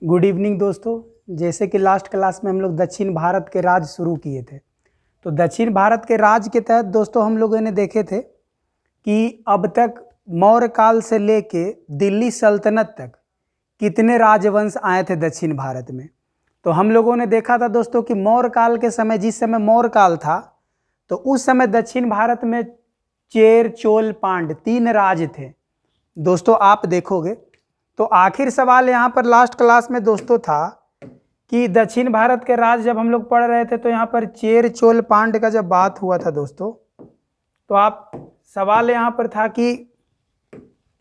Good evening दोस्तों। जैसे कि लास्ट क्लास में हम लोग दक्षिण भारत के राज्य शुरू किए थे, तो दक्षिण भारत के राज्य के तहत दोस्तों हम लोगों ने देखे थे कि अब तक मौर्य काल से लेके दिल्ली सल्तनत तक कितने राजवंश आए थे दक्षिण भारत में। तो हम लोगों ने देखा था दोस्तों कि मौर्य काल के समय, जिस समय मौर्य काल था, तो उस समय दक्षिण भारत में चेर, चोल, पांड्य 3 राज थे। दोस्तों आप देखोगे तो आखिर सवाल यहाँ पर लास्ट क्लास में दोस्तों था कि दक्षिण भारत के राज्य जब हम लोग पढ़ रहे थे तो यहाँ पर चेर, चोल, पांड्य का जब बात हुआ था दोस्तों, तो आप सवाल यहाँ पर था कि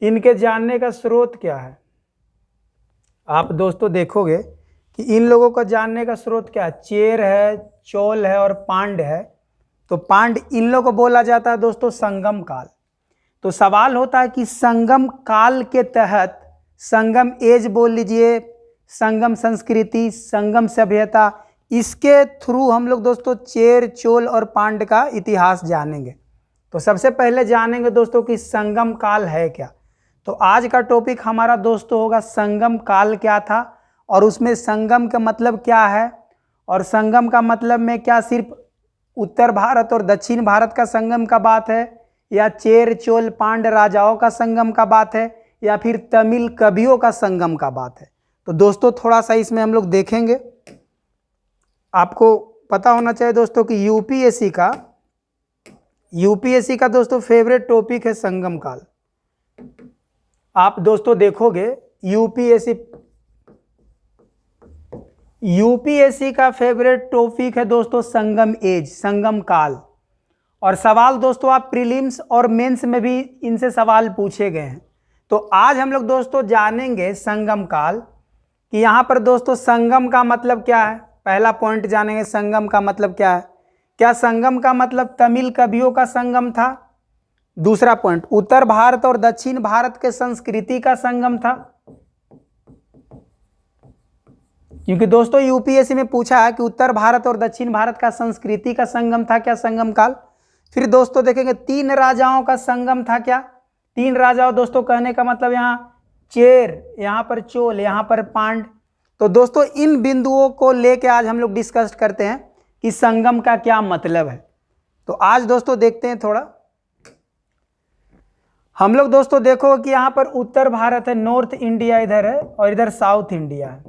इनके जानने का स्रोत क्या है। आप दोस्तों देखोगे कि इन लोगों को जानने का स्रोत क्या है। चेर है, चोल है और पांड्य है। तो पांड्य इन लोगों को बोला जाता है दोस्तों संगम काल। तो सवाल होता है कि संगम काल के तहत, संगम एज बोल लीजिए, संगम संस्कृति, संगम सभ्यता, इसके थ्रू हम लोग दोस्तों चेर, चोल और पांड्य का इतिहास जानेंगे। तो सबसे पहले जानेंगे दोस्तों कि संगम काल है क्या। तो आज का टॉपिक हमारा दोस्तों होगा संगम काल क्या था, और उसमें संगम का मतलब क्या है, और संगम का मतलब में क्या सिर्फ उत्तर भारत और दक्षिण भारत का संगम का बात है, या चेर, चोल, पांड्य राजाओं का संगम का बात है, या फिर तमिल कवियों का संगम का बात है। तो दोस्तों थोड़ा सा इसमें हम लोग देखेंगे। आपको पता होना चाहिए दोस्तों कि यूपीएससी का दोस्तों फेवरेट टॉपिक है संगम काल। आप दोस्तों देखोगे यूपीएससी का फेवरेट टॉपिक है दोस्तों संगम एज, संगम काल। और सवाल दोस्तों आप प्रीलिम्स और मेंस में भी इनसे सवाल पूछे गए हैं। तो आज हम लोग दोस्तों जानेंगे संगम काल कि यहाँ पर दोस्तों संगम का मतलब क्या है। पहला पॉइंट जानेंगे संगम का मतलब क्या है। क्या संगम का मतलब तमिल कवियों का संगम था। दूसरा पॉइंट, उत्तर भारत और दक्षिण भारत के संस्कृति का संगम था, क्योंकि दोस्तों यूपीएससी में पूछा है कि उत्तर भारत और दक्षिण भारत का संस्कृति का संगम था क्या संगम काल। फिर दोस्तों देखेंगे 3 राजाओं का संगम था क्या। 3 राजाओं दोस्तों कहने का मतलब यहाँ चेर, यहाँ पर चोल, यहाँ पर पांड्य। तो दोस्तों इन बिंदुओं को लेके आज हम लोग डिस्कस करते हैं कि संगम का क्या मतलब है। तो आज दोस्तों देखते हैं थोड़ा। हम लोग दोस्तों देखो कि यहाँ पर उत्तर भारत है, नॉर्थ इंडिया इधर है, और इधर साउथ इंडिया है,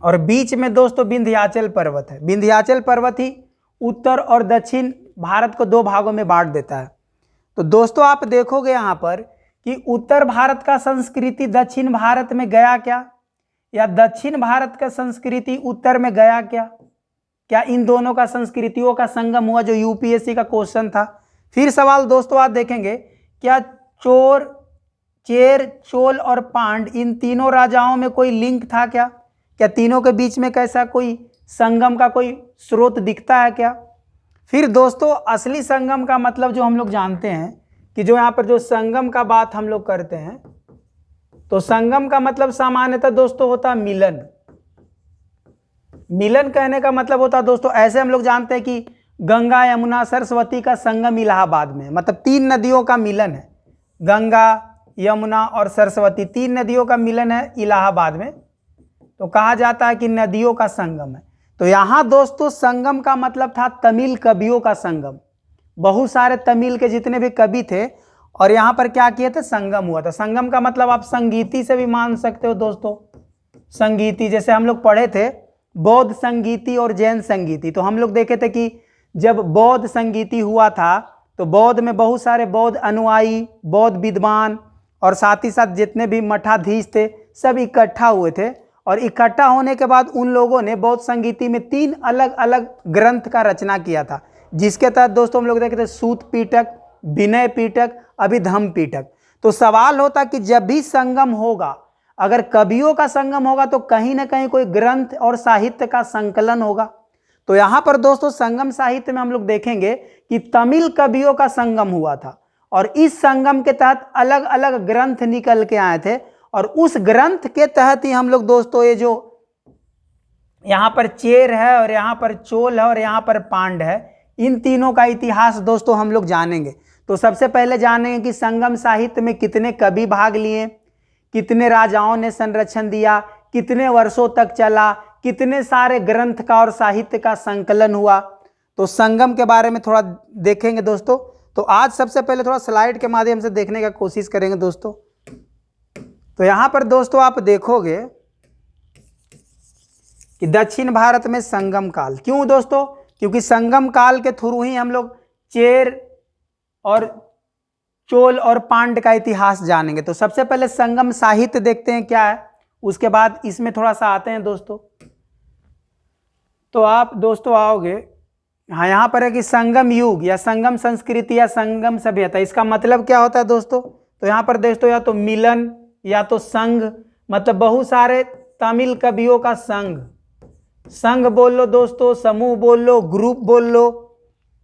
और बीच में दोस्तों विंध्याचल पर्वत है। विंध्याचल पर्वत ही उत्तर और दक्षिण भारत को 2 भागों में बांट देता है। तो दोस्तों आप देखोगे यहाँ पर कि उत्तर भारत का संस्कृति दक्षिण भारत में गया क्या, या दक्षिण भारत का संस्कृति उत्तर में गया क्या। क्या इन दोनों का संस्कृतियों का संगम हुआ, जो यूपीएससी का क्वेश्चन था। फिर सवाल दोस्तों आप देखेंगे, क्या चेर, चोल और पांड्य इन तीनों राजाओं में कोई लिंक था क्या। क्या तीनों के बीच में कैसा कोई संगम का कोई स्रोत दिखता है क्या। फिर दोस्तों असली संगम का मतलब जो हम लोग जानते हैं कि जो यहाँ पर जो संगम का बात हम लोग करते हैं, तो संगम का मतलब सामान्यतः दोस्तों होता है मिलन। मिलन कहने का मतलब होता है दोस्तों, ऐसे हम लोग जानते हैं कि गंगा, यमुना, सरस्वती का संगम इलाहाबाद में, मतलब 3 नदियों का मिलन है। गंगा, यमुना और सरस्वती 3 नदियों का मिलन है इलाहाबाद में, तो कहा जाता है कि नदियों का संगम है। तो यहाँ दोस्तों संगम का मतलब था तमिल कवियों का संगम। बहुत सारे तमिल के जितने भी कवि थे, और यहाँ पर क्या किए थे, संगम हुआ था। संगम का मतलब आप संगीति से भी मान सकते हो दोस्तों। संगीति जैसे हम लोग पढ़े थे बौद्ध संगीति और जैन संगीति, तो हम लोग देखे थे कि जब बौद्ध संगीति हुआ था तो बौद्ध में बहुत सारे बौद्ध अनुयायी, बौद्ध विद्वान और साथ ही साथ जितने भी मठाधीश थे सब इकट्ठा हुए थे। और इकट्ठा होने के बाद उन लोगों ने बौद्ध संगीति में 3 अलग अलग ग्रंथ का रचना किया था, जिसके तहत दोस्तों हम लोग देखे थे सूत पीटक, विनय पीटक, अभिधम्म पीटक। तो सवाल होता कि जब भी संगम होगा, अगर कवियों का संगम होगा तो कहीं ना कहीं कोई ग्रंथ और साहित्य का संकलन होगा। तो यहाँ पर दोस्तों संगम साहित्य में हम लोग देखेंगे कि तमिल कवियों का संगम हुआ था, और इस संगम के तहत अलग अलग ग्रंथ निकल के आए थे, और उस ग्रंथ के तहत ही हम लोग दोस्तों ये जो यहाँ पर चेर है और यहाँ पर चोल है और यहाँ पर पांड्य है, इन तीनों का इतिहास दोस्तों हम लोग जानेंगे। तो सबसे पहले जानेंगे कि संगम साहित्य में कितने कवि भाग लिए, कितने राजाओं ने संरक्षण दिया, कितने वर्षों तक चला, कितने सारे ग्रंथ का और साहित्य का संकलन हुआ। तो संगम के बारे में थोड़ा देखेंगे दोस्तों। तो आज सबसे पहले थोड़ा स्लाइड के माध्यम से देखने का कोशिश करेंगे दोस्तों। तो यहाँ पर दोस्तों आप देखोगे कि दक्षिण भारत में संगम काल, क्यों दोस्तों? क्योंकि संगम काल के थ्रू ही हम लोग चेर और चोल और पांड्य का इतिहास जानेंगे। तो सबसे पहले संगम साहित्य देखते हैं क्या है, उसके बाद इसमें थोड़ा सा आते हैं दोस्तों। तो आप दोस्तों आओगे, हाँ यहाँ पर है कि संगम युग या संगम संस्कृति या संगम सभ्यता, इसका मतलब क्या होता है दोस्तों? तो यहाँ पर दोस्तों या तो मिलन या तो संघ, मतलब बहुत सारे तमिल कवियों का संघ, संघ बोल लो दोस्तों, समूह बोल लो, ग्रुप बोल लो,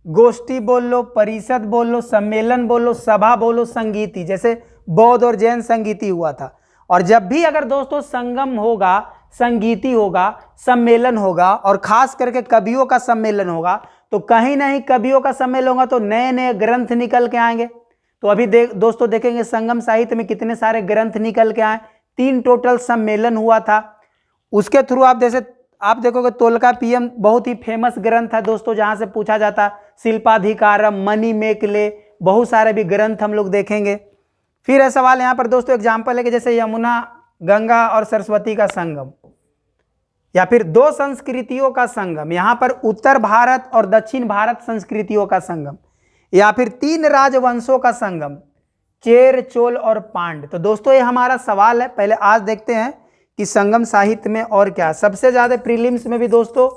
गोष्ठी बोल लो, परिषद बोल लो, सम्मेलन बोल लो, सभा बोलो, संगीति, जैसे बौद्ध और जैन संगीति हुआ था। और जब भी अगर दोस्तों संगम होगा, संगीति होगा, सम्मेलन होगा और खास करके कवियों का सम्मेलन होगा, तो कहीं ना कहीं कवियों का सम्मेलन होगा तो नए नए ग्रंथ निकल के आएंगे। तो अभी दोस्तों देखेंगे संगम साहित्य में कितने सारे ग्रंथ निकल के आए, 3 टोटल सम्मेलन हुआ था। उसके थ्रू आप जैसे आप देखोगे तोल्कापियम बहुत ही फेमस ग्रंथ है दोस्तों, जहां से पूछा जाता शिल्पाधिकारम, मणिमेकले, बहुत सारे भी ग्रंथ हम लोग देखेंगे। फिर है सवाल यहाँ पर दोस्तों एग्जाम्पल है कि जैसे यमुना, गंगा और सरस्वती का संगम, या फिर 2 संस्कृतियों का संगम, यहाँ पर उत्तर भारत और दक्षिण भारत संस्कृतियों का संगम, या फिर 3 राजवंशों का संगम, चेर, चोल और पांड्य। तो दोस्तों ये हमारा सवाल है। पहले आज देखते हैं कि संगम साहित्य में और क्या। सबसे ज़्यादा प्रीलिम्स में भी दोस्तों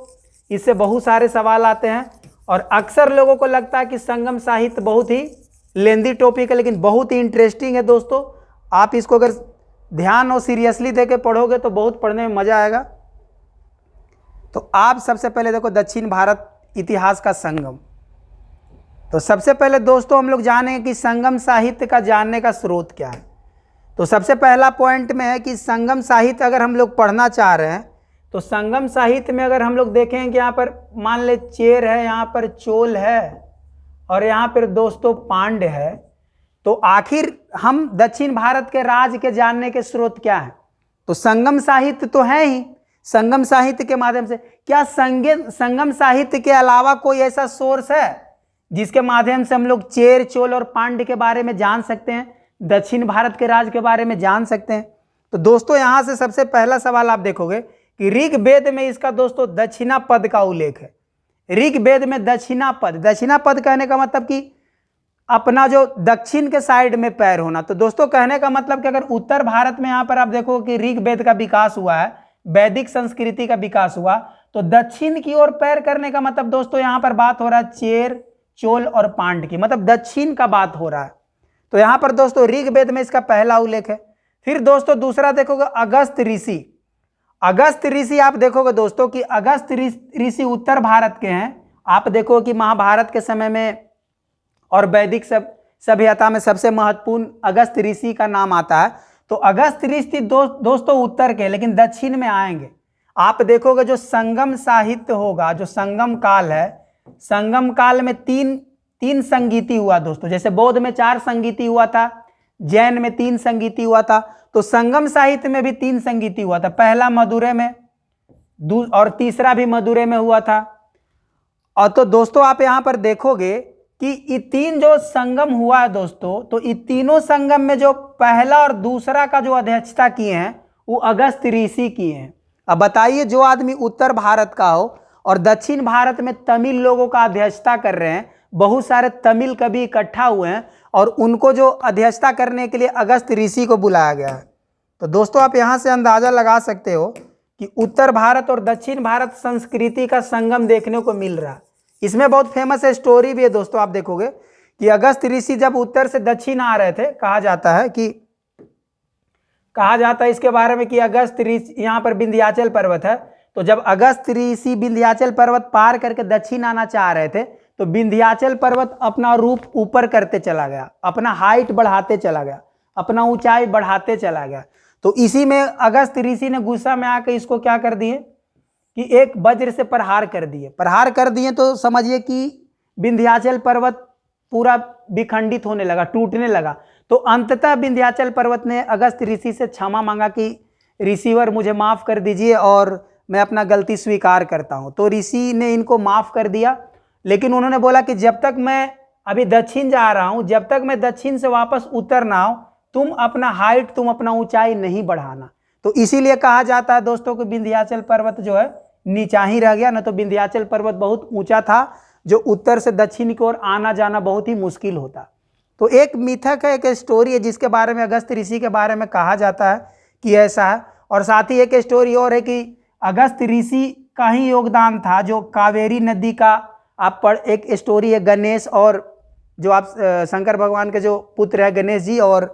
इससे बहुत सारे सवाल आते हैं और अक्सर लोगों को लगता है कि संगम साहित्य बहुत ही लेंदी टॉपिक है, लेकिन बहुत ही इंटरेस्टिंग है दोस्तों। आप इसको अगर ध्यान और सीरियसली दे के पढ़ोगे तो बहुत पढ़ने में मज़ा आएगा। तो आप सबसे पहले देखो दक्षिण भारत इतिहास का संगम। तो सबसे पहले दोस्तों हम लोग जानेंगे कि संगम साहित्य का जानने का स्रोत क्या है। तो सबसे पहला पॉइंट में है कि संगम साहित्य अगर हम लोग पढ़ना चाह रहे हैं तो संगम साहित्य में अगर हम लोग देखें कि यहाँ पर मान ले चेर है, यहाँ पर चोल है और यहाँ पर दोस्तों पांड्य है, तो आखिर हम दक्षिण भारत के राज्य के जानने के स्रोत क्या है? तो संगम साहित्य तो है ही। संगम साहित्य के माध्यम से क्या संगम साहित्य के अलावा कोई ऐसा सोर्स है जिसके माध्यम से हम लोग चेर, चोल और पांड्य के बारे में जान सकते हैं, दक्षिण भारत के राज्य के बारे में जान सकते हैं? तो दोस्तों यहां से सबसे पहला सवाल आप देखोगे कि ऋग्वेद में इसका दोस्तों दक्षिणा पद का उल्लेख है। ऋग्वेद में दक्षिणा पद कहने का मतलब कि अपना जो दक्षिण के साइड में पैर होना। तो दोस्तों कहने का मतलब कि अगर उत्तर भारत में यहाँ पर आप देखो कि ऋग्वेद का विकास हुआ है, वैदिक संस्कृति का विकास हुआ, तो दक्षिण की ओर पैर करने का मतलब दोस्तों यहाँ पर बात हो रहा है चेर, चोल और पांड्य की, मतलब दक्षिण का बात हो रहा है। तो यहाँ पर दोस्तों ऋग्वेद में इसका पहला उल्लेख है। फिर दोस्तों दूसरा देखोगे अगस्त ऋषि। अगस्त ऋषि आप देखोगे दोस्तों कि अगस्त ऋषि उत्तर भारत के हैं। आप देखो कि महाभारत के समय में और वैदिक सभ्यता में सबसे महत्वपूर्ण अगस्त ऋषि का नाम आता है। तो अगस्त ऋषि दोस्तों उत्तर के, लेकिन दक्षिण में आएंगे। आप देखोगे जो संगम साहित्य होगा, जो संगम काल है, संगम काल में तीन संगीति हुआ दोस्तों। जैसे बौद्ध में 4 संगीति हुआ था, जैन में 3 संगीति हुआ था, तो संगम साहित्य में भी 3 संगीति हुआ था। पहला मदुरै में और तीसरा भी मदुरै में हुआ था। और तो दोस्तों आप यहां पर देखोगे कि ये 3 जो संगम हुआ है दोस्तों, तो ये तीनों संगम में जो पहला और दूसरा का जो अध्यक्षता किए हैं वो अगस्त ऋषि किए हैं। अब बताइए जो आदमी उत्तर भारत का हो और दक्षिण भारत में तमिल लोगों का अध्यक्षता कर रहे हैं, बहुत सारे तमिल कवि इकट्ठा हुए हैं और उनको जो अध्यक्षता करने के लिए अगस्त ऋषि को बुलाया गया है। तो दोस्तों आप यहाँ से अंदाजा लगा सकते हो कि उत्तर भारत और दक्षिण भारत संस्कृति का संगम देखने को मिल रहा है। इसमें बहुत फेमस स्टोरी भी है दोस्तों। आप देखोगे कि अगस्त ऋषि जब उत्तर से दक्षिण आ रहे थे, कहा जाता है इसके बारे में कि अगस्त ऋषि, यहाँ पर विंध्याचल पर्वत है, तो जब अगस्त ऋषि विंध्याचल पर्वत पार करके दक्षिण आना चाह रहे थे तो विंध्याचल पर्वत अपना रूप ऊपर करते चला गया, अपना हाइट बढ़ाते चला गया, अपना ऊंचाई बढ़ाते चला गया। तो इसी में अगस्त ऋषि ने गुस्सा में आकर इसको क्या कर दिए कि एक वज्र से प्रहार कर दिए। तो समझिए कि विंध्याचल पर्वत पूरा विखंडित होने लगा, टूटने लगा। तो अंततः विंध्याचल पर्वत ने अगस्त ऋषि से क्षमा मांगा कि रिसीवर मुझे माफ़ कर दीजिए और मैं अपना गलती स्वीकार करता हूँ। तो ऋषि ने इनको माफ़ कर दिया, लेकिन उन्होंने बोला कि जब तक मैं अभी दक्षिण जा रहा हूँ, जब तक मैं दक्षिण से वापस उतर ना आऊँ, तुम अपना हाइट, तुम अपना ऊंचाई नहीं बढ़ाना। तो इसीलिए कहा जाता है दोस्तों कि विंध्याचल पर्वत जो है नीचा ही रह गया, न तो विंध्याचल पर्वत बहुत ऊंचा था, जो उत्तर से दक्षिण की ओर आना जाना बहुत ही मुश्किल होता। तो एक मिथक है, एक स्टोरी है जिसके बारे में, अगस्त ऋषि के बारे में कहा जाता है कि ऐसा है। और साथ ही एक स्टोरी और है कि अगस्त ऋषि का ही योगदान था जो कावेरी नदी का, आप पढ़, एक स्टोरी है गणेश और जो आप शंकर भगवान के जो पुत्र है गणेश जी, और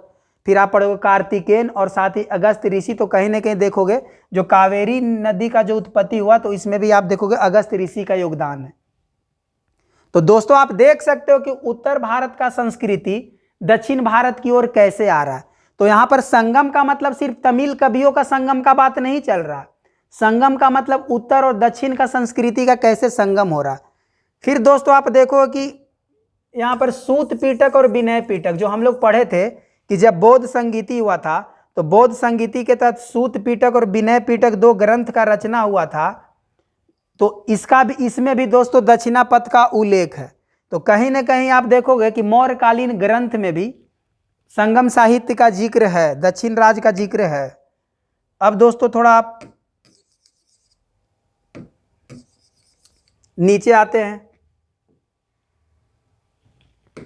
फिर आप पढ़ोगे कार्तिकेयन और साथ ही अगस्त ऋषि। तो कहीं ना कहीं देखोगे जो कावेरी नदी का जो उत्पत्ति हुआ, तो इसमें भी आप देखोगे अगस्त ऋषि का योगदान है। तो दोस्तों आप देख सकते हो कि उत्तर भारत का संस्कृति दक्षिण भारत की ओर कैसे आ रहा है। तो यहाँ पर संगम का मतलब सिर्फ तमिल कवियों का संगम का बात नहीं चल रहा, संगम का मतलब उत्तर और दक्षिण का संस्कृति का कैसे संगम हो रहा है। फिर दोस्तों आप देखो कि यहाँ पर सूत पीटक और विनय पीटक, जो हम लोग पढ़े थे कि जब बौद्ध संगीति हुआ था, तो बौद्ध संगीति के तहत सूत पीटक और विनय पीटक 2 ग्रंथ का रचना हुआ था। तो इसमें भी दोस्तों दक्षिणापथ का उल्लेख है। तो कहीं ना कहीं आप देखोगे कि मौर्यकालीन ग्रंथ में भी संगम साहित्य का जिक्र है, दक्षिण राज का जिक्र है। अब दोस्तों थोड़ा आप नीचे आते हैं,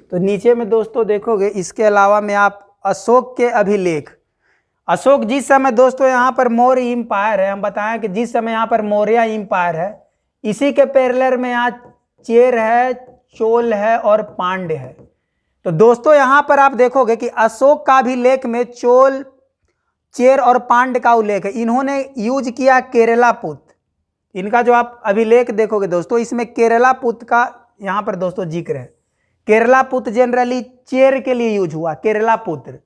तो नीचे में दोस्तों देखोगे इसके अलावा में आप अशोक के अभिलेख, अशोक जिस समय दोस्तों यहाँ पर मौर्य एम्पायर है, हम बताएं कि जिस समय यहाँ पर मौर्य एम्पायर है, इसी के पैरेलल में यहाँ चेर है, चोल है और पांड्य है। तो दोस्तों यहाँ पर आप देखोगे कि अशोक का अभिलेख में चोल, चेर और पांड्य का उल्लेख है। इन्होंने यूज किया केरला पुत, इनका जो आप अभिलेख देखोगे दोस्तों, इसमें केरला पुत का यहाँ पर दोस्तों जिक्र है। केरला पुत्र जनरली चेर के लिए यूज हुआ, केरला पुत्र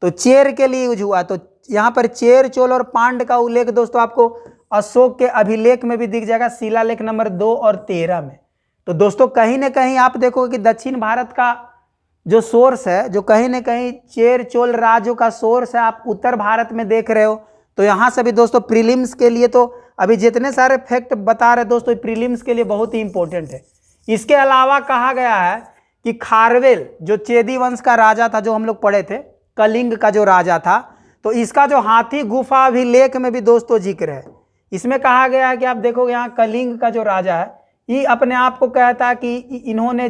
तो चेर के लिए यूज हुआ। तो यहाँ पर चेर, चोल और पांड्य का उल्लेख दोस्तों आपको अशोक के अभिलेख में भी दिख जाएगा, शिलालेख नंबर 2 और 13 में। तो दोस्तों कहीं ना कहीं आप देखोगे कि दक्षिण भारत का जो सोर्स है, जो कहीं ना कहीं चेर चोल राज्यों का सोर्स है, आप उत्तर भारत में देख रहे हो। तो यहाँ से भी दोस्तों प्रीलिम्स के लिए, तो अभी जितने सारे फैक्ट बता रहे दोस्तों, प्रीलिम्स के लिए बहुत ही इंपॉर्टेंट है। इसके अलावा कहा गया है कि खारवेल जो चेदी वंश का राजा था, जो हम लोग पढ़े थे, कलिंग का जो राजा था, तो इसका जो हाथी गुफा अभिलेख में भी दोस्तों जिक्र है। इसमें कहा गया है कि आप देखोगे यहाँ कलिंग का जो राजा है, ये अपने आप को कहता है कि इन्होंने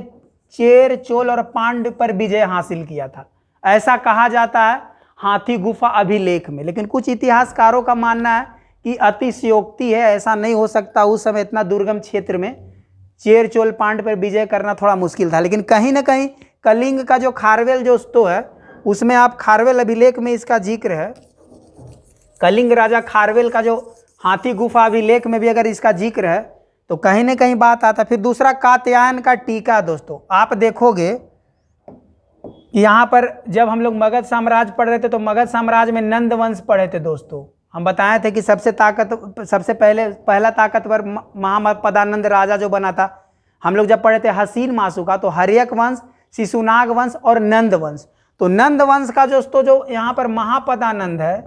चेर, चोल और पांड्य पर विजय हासिल किया था, ऐसा कहा जाता है हाथी गुफा अभिलेख में। लेकिन कुछ इतिहासकारों का मानना है कि अतिशयोक्ति है, ऐसा नहीं हो सकता, उस समय इतना दुर्गम क्षेत्र में चेर, चोल, पांड्य पर विजय करना थोड़ा मुश्किल था। लेकिन कहीं ना कहीं कलिंग का जो खारवेल जो स्तो है, उसमें आप खारवेल अभिलेख में इसका जिक्र है। कलिंग राजा खारवेल का जो हाथी गुफा अभिलेख में भी अगर इसका जिक्र है, तो कहीं ना कहीं बात आता। फिर दूसरा कात्यायन का टीका, दोस्तों आप देखोगे कि यहाँ पर जब हम लोग मगध साम्राज्य पढ़ रहे थे, तो मगध साम्राज्य में नंद वंश पढ़े थे दोस्तों। हम बताए थे कि सबसे पहला ताकतवर महापदानंद राजा जो बना था, हम लोग जब पढ़े थे हसीन मासू का, तो हर्यक वंश, शिशुनाग वंश और नंद वंश। तो नंद वंश का जो यहाँ पर महापदानंद है,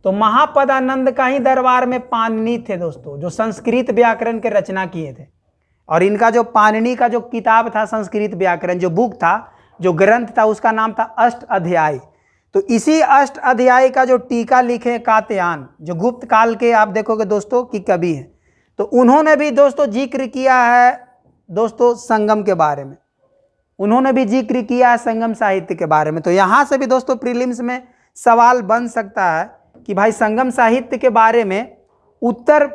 तो महापदानंद का ही दरबार में पाणिनि थे दोस्तों, जो संस्कृत व्याकरण के रचना किए थे। और इनका जो पाणिनि का जो किताब था, संस्कृत व्याकरण जो बुक था, जो ग्रंथ था, उसका नाम था अष्ट अध्याय। तो इसी अष्ट अध्याय का जो टीका लिखे कात्यायन, जो गुप्त काल के आप देखोगे दोस्तों कि कवि हैं, तो उन्होंने भी दोस्तों जिक्र किया है दोस्तों संगम के बारे में, उन्होंने भी जिक्र किया है संगम साहित्य के बारे में। तो यहाँ से भी दोस्तों प्रीलिम्स में सवाल बन सकता है कि भाई संगम साहित्य के बारे में उत्तर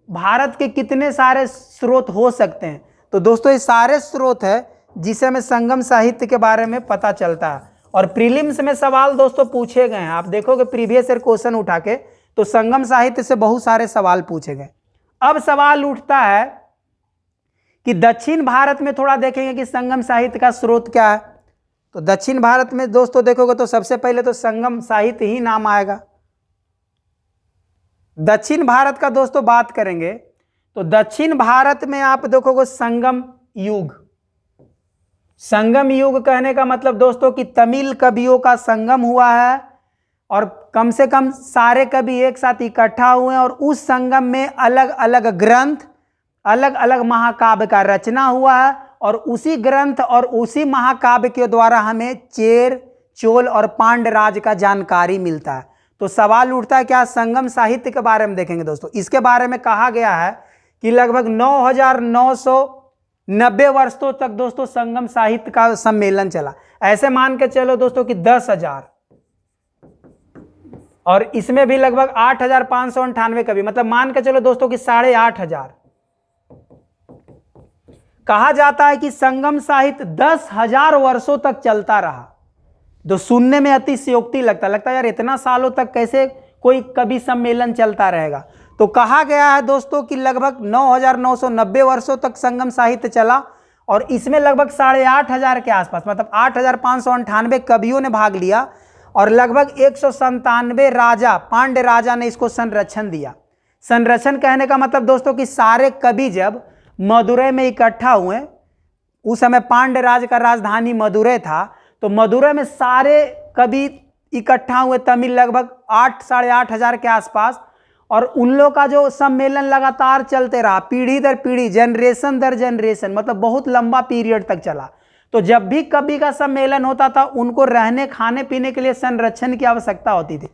भारत के कितने सारे स्रोत हो सकते हैं। तो दोस्तों ये सारे स्रोत है जिसे हमें संगम साहित्य के बारे में पता चलता है। और प्रीलिम्स में सवाल दोस्तों पूछे गए हैं, आप देखोगे प्रीवियस ईयर क्वेश्चन उठा के, तो संगम साहित्य से बहुत सारे सवाल पूछे गए। अब सवाल उठता है कि दक्षिण भारत में थोड़ा देखेंगे कि संगम साहित्य का स्रोत क्या है। तो दक्षिण भारत में दोस्तों देखोगे तो सबसे पहले तो संगम साहित्य ही नाम आएगा। दक्षिण भारत का दोस्तों बात करेंगे तो दक्षिण भारत में आप देखोगे संगम युग। संगम युग कहने का मतलब दोस्तों कि तमिल कवियों का संगम हुआ है और कम से कम सारे कवि एक साथ इकट्ठा हुए और उस संगम में अलग अलग ग्रंथ, अलग अलग महाकाव्य का रचना हुआ है और उसी ग्रंथ और उसी महाकाव्य के द्वारा हमें चेर, चोल और पांड्य राज का जानकारी मिलता है। तो सवाल उठता है क्या संगम साहित्य के बारे में देखेंगे दोस्तों। इसके बारे में कहा गया है कि लगभग 9,990 वर्षों तक दोस्तों संगम साहित्य का सम्मेलन चला। ऐसे मान के चलो दोस्तों कि 10,000 और इसमें भी लगभग 8,598 कवि, मतलब मान के चलो दोस्तों कि 8,500। कहा जाता है कि संगम साहित्य 10,000 वर्षों तक चलता रहा। तो सुनने में अतिशयोक्ति लगता है यार इतना सालों तक कैसे कोई कवि सम्मेलन चलता रहेगा। तो कहा गया है दोस्तों कि लगभग 9,990 वर्षों तक संगम साहित्य चला और इसमें लगभग 8,500 के आसपास, मतलब 8,598 कवियों ने भाग लिया और लगभग 197 राजा, पांड्य राजा ने इसको संरक्षण दिया। संरक्षण कहने का मतलब दोस्तों कि सारे कवि जब मदुरै में इकट्ठा हुए, उस समय पांड्य राज का राजधानी मदुरै था, तो मदुरै में सारे कवि इकट्ठा हुए तमिल लगभग 8,500 के आसपास और उन लोग का जो सम्मेलन लगातार चलते रहा, पीढ़ी दर पीढ़ी, जनरेशन दर जनरेशन, मतलब बहुत लंबा पीरियड तक चला। तो जब भी कवि का सम्मेलन होता था उनको रहने खाने पीने के लिए संरक्षण की आवश्यकता होती थी।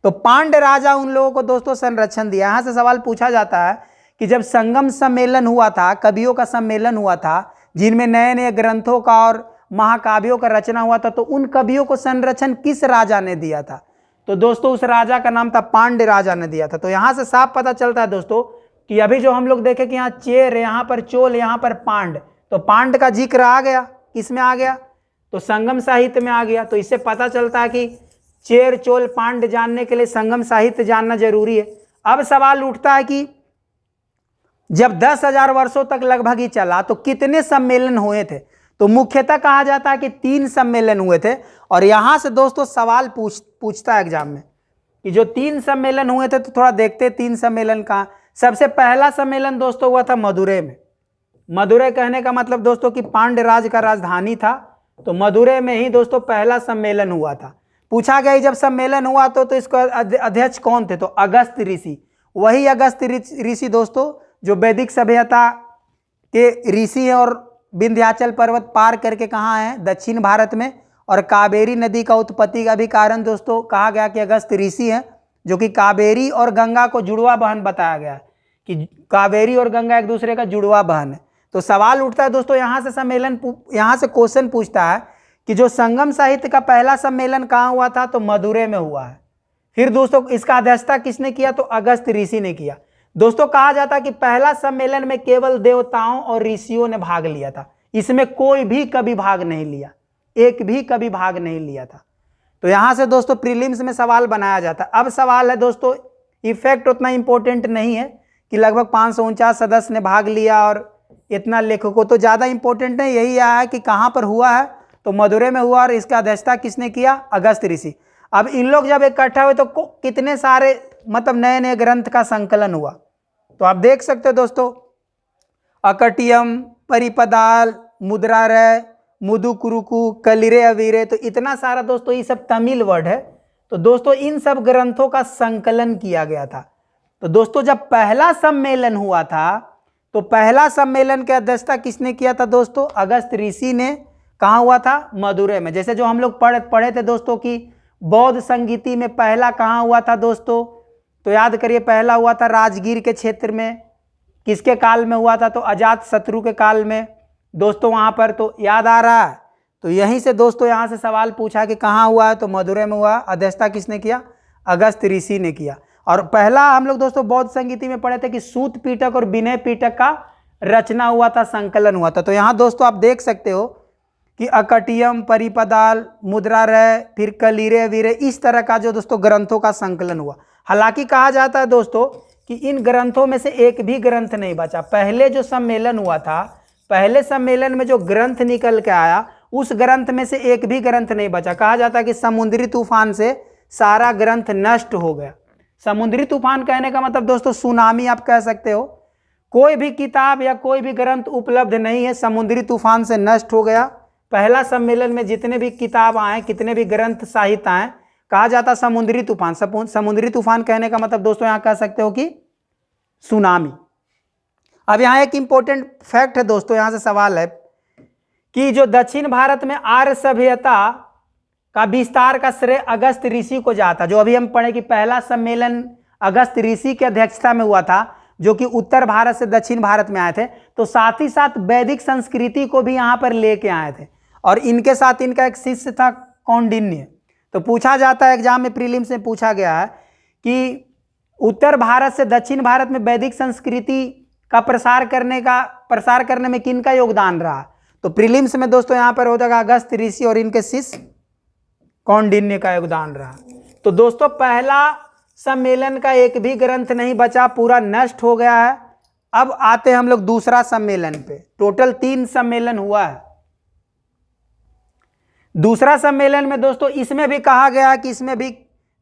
तो पांड्य राजा उन लोगों को दोस्तों संरक्षण दिया। यहाँ से सवाल पूछा जाता है कि जब संगम सम्मेलन हुआ था, कवियों का सम्मेलन हुआ था जिनमें नए नए ग्रंथों का और महाकाव्यों का रचना हुआ था, तो उन कवियों को संरक्षण किस राजा ने दिया था? तो दोस्तों उस राजा का नाम था पांड्य राजा ने दिया था। तो यहाँ से साफ पता चलता है दोस्तों कि अभी जो हम लोग देखें कि यहाँ चेर, यहाँ पर चोल, यहाँ पर पांड्य, तो पांड्य का जिक्र आ गया, किसमें आ गया? तो संगम साहित्य में आ गया। तो इससे पता चलता है कि चेर, चोल, पांड्य जानने के लिए संगम साहित्य जानना जरूरी है। अब सवाल उठता है कि जब 10,000 वर्षों तक लगभग ही चला तो कितने सम्मेलन हुए थे? तो मुख्यतः कहा जाता है कि 3 सम्मेलन हुए थे। और यहां से दोस्तों सवाल पूछता है एग्जाम में कि जो 3 सम्मेलन हुए थे, तो थोड़ा देखते 3 सम्मेलन कहाँ। सबसे पहला सम्मेलन दोस्तों हुआ था मदुरै में। मदुरै कहने का मतलब दोस्तों कि पांड्य राज का राजधानी था, तो मदुरै में ही दोस्तों पहला सम्मेलन हुआ था। पूछा गया जब सम्मेलन हुआ तो इसको अध्यक्ष कौन थे? तो अगस्त ऋषि। वही अगस्त ऋषि दोस्तों जो वैदिक सभ्यता के ऋषि हैं और विंध्याचल पर्वत पार करके कहाँ हैं? दक्षिण भारत में। और कावेरी नदी का उत्पत्ति का भी कारण दोस्तों कहा गया कि अगस्त ऋषि हैं, जो कि कावेरी और गंगा को जुड़वा बहन बताया गया कि कावेरी और गंगा एक दूसरे का जुड़वा बहन है। तो सवाल उठता है दोस्तों यहाँ से क्वेश्चन पूछता है कि जो संगम साहित्य का पहला सम्मेलन कहाँ हुआ था? तो मदुरै में हुआ है। फिर दोस्तों इसका अध्यक्षता किसने किया? तो अगस्त ऋषि ने किया। दोस्तों कहा जाता है कि पहला सम्मेलन में केवल देवताओं और ऋषियों ने भाग लिया था, इसमें कोई भी कभी भाग नहीं लिया, एक भी कभी भाग नहीं लिया था। तो यहां से दोस्तों प्रीलिम्स में सवाल बनाया जाता है। अब सवाल है दोस्तों, इफेक्ट उतना इंपॉर्टेंट नहीं है कि लगभग 549 सदस्य ने भाग लिया और इतना लेखकों, तो ज़्यादा इंपॉर्टेंट नहीं, यही आया है कि कहाँ पर हुआ है? तो मदुरै में हुआ और इसका अध्यक्षता किसने किया? अगस्त ऋषि। अब इन लोग जब इकट्ठा हुए तो कितने सारे मतलब नए नए ग्रंथ का संकलन हुआ। तो आप देख सकते हो दोस्तों, अकटियम, परिपदाल, मुद्रारय, मुदुकुरुकु, कलिरे अवीरे, तो इतना सारा दोस्तों ये सब तमिल वर्ड है। तो दोस्तों इन सब ग्रंथों का संकलन किया गया था। तो दोस्तों जब पहला सम्मेलन हुआ था, तो पहला सम्मेलन की अध्यक्षता किसने किया था दोस्तों? अगस्त ऋषि ने। कहाँ हुआ था? मदुरै में। जैसे जो हम लोग पढ़े थे दोस्तों कि बौद्ध संगीति में पहला कहाँ हुआ था दोस्तों? तो याद करिए, पहला हुआ था राजगीर के क्षेत्र में। किसके काल में हुआ था? तो अजात शत्रु के काल में दोस्तों वहाँ पर। तो याद आ रहा है? तो यहीं से दोस्तों यहाँ से सवाल पूछा कि कहाँ हुआ है? तो मदुरै में हुआ। अध्यक्षता किसने किया? अगस्त ऋषि ने किया। और पहला हम लोग दोस्तों बौद्ध संगीति में पढ़े थे कि सूत पीटक और विनय पीटक का रचना हुआ था, संकलन हुआ था। तो यहाँ दोस्तों आप देख सकते हो कि अकटियम, परिपदाल, मुद्रारय, फिर कलिरे वीरे, इस तरह का जो दोस्तों ग्रंथों का संकलन हुआ। हालांकि कहा जाता है दोस्तों कि इन ग्रंथों में से एक भी ग्रंथ नहीं बचा। पहले जो सम्मेलन हुआ था, पहले सम्मेलन में जो ग्रंथ निकल के आया, उस ग्रंथ में से एक भी ग्रंथ नहीं बचा। कहा जाता है कि समुद्री तूफान से सारा ग्रंथ नष्ट हो गया। समुद्री तूफान कहने का मतलब दोस्तों सुनामी आप कह सकते हो। कोई भी किताब या कोई भी ग्रंथ उपलब्ध नहीं है, समुद्री तूफान से नष्ट हो गया। पहला सम्मेलन में जितने भी किताब आए, कितने भी ग्रंथ साहित्य आए, कहा जाता समुद्री तूफान। समुद्री तूफान कहने का मतलब दोस्तों यहाँ कह सकते हो कि सुनामी। अब यहाँ एक इंपॉर्टेंट फैक्ट है दोस्तों, यहाँ से सवाल है कि जो दक्षिण भारत में आर्य सभ्यता का विस्तार का श्रेय अगस्त ऋषि को जाता। जो अभी हम पढ़े कि पहला सम्मेलन अगस्त ऋषि की अध्यक्षता में हुआ था, जो कि उत्तर भारत से दक्षिण भारत में आए थे। तो साथ ही साथ वैदिक संस्कृति को भी यहाँ पर लेके आए थे, और इनके साथ इनका एक शिष्य था कौंडिन्य। तो पूछा जाता है एग्जाम में, प्रीलिम्स में पूछा गया है कि उत्तर भारत से दक्षिण भारत में वैदिक संस्कृति का प्रसार करने में किनका योगदान रहा। तो प्रीलिम्स में दोस्तों यहाँ पर हो जाएगा अगस्त ऋषि और इनके शिष्य कौंडिन्य का योगदान रहा। तो दोस्तों पहला सम्मेलन का एक भी ग्रंथ नहीं बचा, पूरा नष्ट हो गया है। अब आते हैं हम लोग दूसरा सम्मेलन पे। टोटल 3 सम्मेलन हुआ है। दूसरा सम्मेलन में दोस्तों इसमें भी कहा गया कि इसमें भी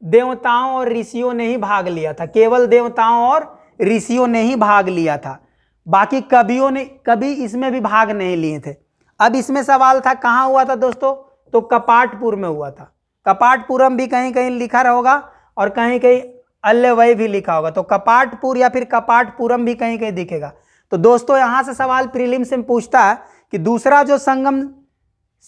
देवताओं और ऋषियों ने ही भाग लिया था। केवल देवताओं और ऋषियों ने ही भाग लिया था, बाकी कभी इसमें भी भाग नहीं लिए थे। अब इसमें सवाल था कहाँ हुआ था दोस्तों, तो कपाटपुर में हुआ था। कपाटपुरम भी कहीं कहीं लिखा होगा और कहीं कहीं अल्लवई भी लिखा होगा। तो कपाटपुर या फिर कपाटपुरम भी कहीं कहीं दिखेगा। तो दोस्तों यहाँ से सवाल प्रीलिम्स में पूछता है कि दूसरा जो संगम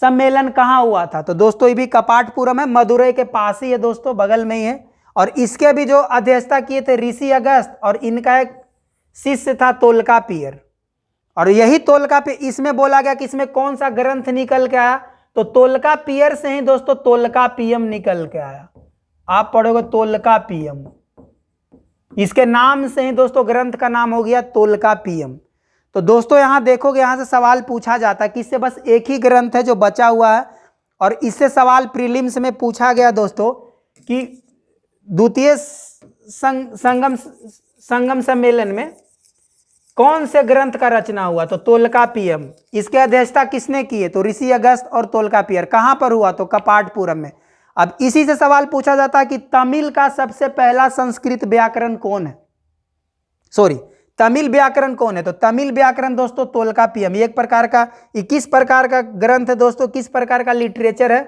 सम्मेलन कहाँ हुआ था। तो दोस्तों ये भी कपाटपुरम है, मदुरई के पास ही है दोस्तों, बगल में ही है। और इसके भी जो अध्यक्षता किए थे ऋषि अगस्त, और इनका एक शिष्य था तोलकापियर। और यही तोलकापियर, इसमें बोला गया कि इसमें कौन सा ग्रंथ निकल के आया, तो तोलकापियर से ही दोस्तों तोलकापियम निकल के आया। आप पढ़ोगे तोलकापियम, इसके नाम से ही दोस्तों ग्रंथ का नाम हो गया तोलकापियम। तो दोस्तों यहाँ देखोगे, यहाँ से सवाल पूछा जाता है कि इससे बस एक ही ग्रंथ है जो बचा हुआ है, और इससे सवाल प्रीलिम्स में पूछा गया दोस्तों कि द्वितीय संगम सम्मेलन में कौन से ग्रंथ का रचना हुआ, तो तोलकापियम। इसके अध्यक्षता किसने की है, तो ऋषि अगस्त और तोलकापियर। कहाँ पर हुआ, तो कपाटपुरम में। अब इसी से सवाल पूछा जाता है कि तमिल का सबसे पहला संस्कृत व्याकरण कौन है, तमिल व्याकरण कौन है। तो तमिल व्याकरण दोस्तों तोलकापियम। एक प्रकार का, 21 प्रकार का ग्रंथ है दोस्तों। किस प्रकार का लिटरेचर है,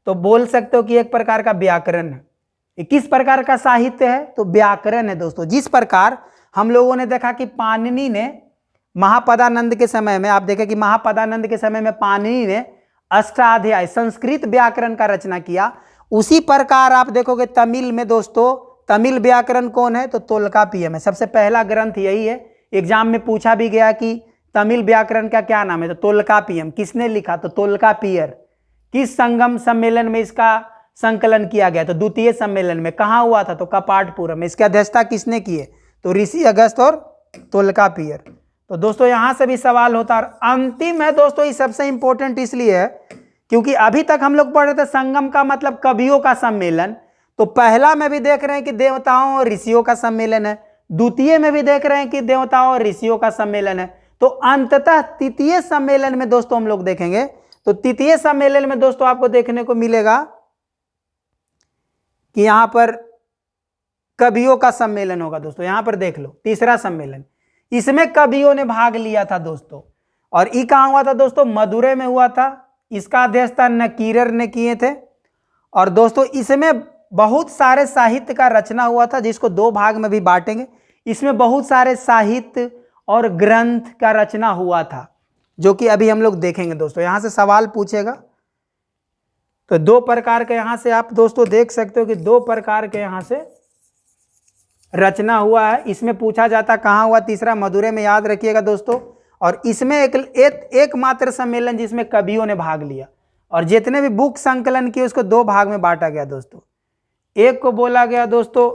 तो बोल सकते हो कि एक प्रकार का व्याकरण है। 21 प्रकार का साहित्य है, तो व्याकरण है दोस्तों। जिस प्रकार हम लोगों ने देखा कि पाणिनि ने महापदानंद के समय में, आप देखें कि महापदानंद के समय में पाणिनि ने अष्टाध्यायी संस्कृत व्याकरण का रचना किया, उसी प्रकार आप देखोगे तमिल में दोस्तों तमिल व्याकरण कौन है, तो तोलकापियम है। सबसे पहला ग्रंथ यही है। एग्जाम में पूछा भी गया कि तमिल व्याकरण का क्या नाम है, तो तोलकापियम। किसने लिखा, तो तोलकापियर। किस संगम सम्मेलन में इसका संकलन किया गया, तो द्वितीय सम्मेलन में। कहाँ हुआ था, तो कपाटपुरम में। इसकी अध्यक्षता किसने की है, तो ऋषि अगस्त और तोलकापियर। तो दोस्तों यहाँ से भी सवाल होता है। और अंतिम है दोस्तों, ये सबसे इंपॉर्टेंट इसलिए है क्योंकि अभी तक हम लोग पढ़ रहे थे संगम का मतलब कवियों का सम्मेलन। तो पहला में भी देख रहे हैं कि देवताओं और ऋषियों का सम्मेलन है, द्वितीय में भी देख रहे हैं कि देवताओं और ऋषियों का सम्मेलन है। तो अंततः तृतीय सम्मेलन में दोस्तों हम लोग देखेंगे। तो तृतीय सम्मेलन में दोस्तों आपको देखने को मिलेगा कि यहां पर कवियों का सम्मेलन होगा दोस्तों। यहां पर देख लो, तीसरा सम्मेलन, इसमें कवियों ने भाग लिया था दोस्तों। और ये कहाँ हुआ था दोस्तों, मदुरै में हुआ था। इसका अध्यक्षता नकीरर ने किए थे। और दोस्तों इसमें बहुत सारे साहित्य का रचना हुआ था, जिसको 2 भाग में भी बांटेंगे। इसमें बहुत सारे साहित्य और ग्रंथ का रचना हुआ था, जो कि अभी हम लोग देखेंगे दोस्तों। यहाँ से सवाल पूछेगा। तो 2 प्रकार के यहाँ से आप दोस्तों देख सकते हो कि 2 प्रकार के यहाँ से रचना हुआ है। इसमें पूछा जाता कहाँ हुआ, तीसरा मदुरै में, याद रखिएगा दोस्तों। और इसमें एकमात्र सम्मेलन जिसमें कवियों ने भाग लिया। और जितने भी बुक संकलन किए उसको 2 भाग में बांटा गया दोस्तों। एक को बोला गया दोस्तों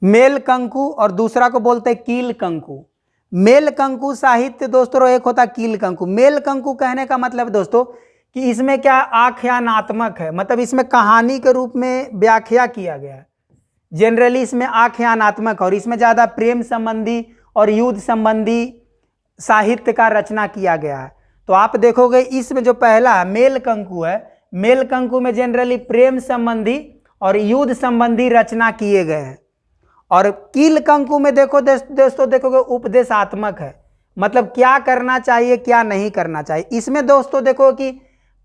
मेल कंकु और दूसरा को बोलते हैं कील कंकु। मेल कंकु साहित्य दोस्तों एक होता है कील कंकु। मेल कंकु कहने का मतलब दोस्तों कि इसमें क्या आख्यानात्मक है, मतलब इसमें कहानी के रूप में व्याख्या किया गया है। जनरली इसमें आख्यानात्मक, और इसमें ज़्यादा प्रेम संबंधी और युद्ध संबंधी साहित्य का रचना किया गया है। तो आप देखोगे इसमें जो पहला मेल कंकु है, मेल कंकु में जनरली प्रेम संबंधी और युद्ध संबंधी रचना किए गए हैं। और कील कंकु में देखो दोस्तों देखोगे उपदेशात्मक है, मतलब क्या करना चाहिए क्या नहीं करना चाहिए। इसमें दोस्तों देखो कि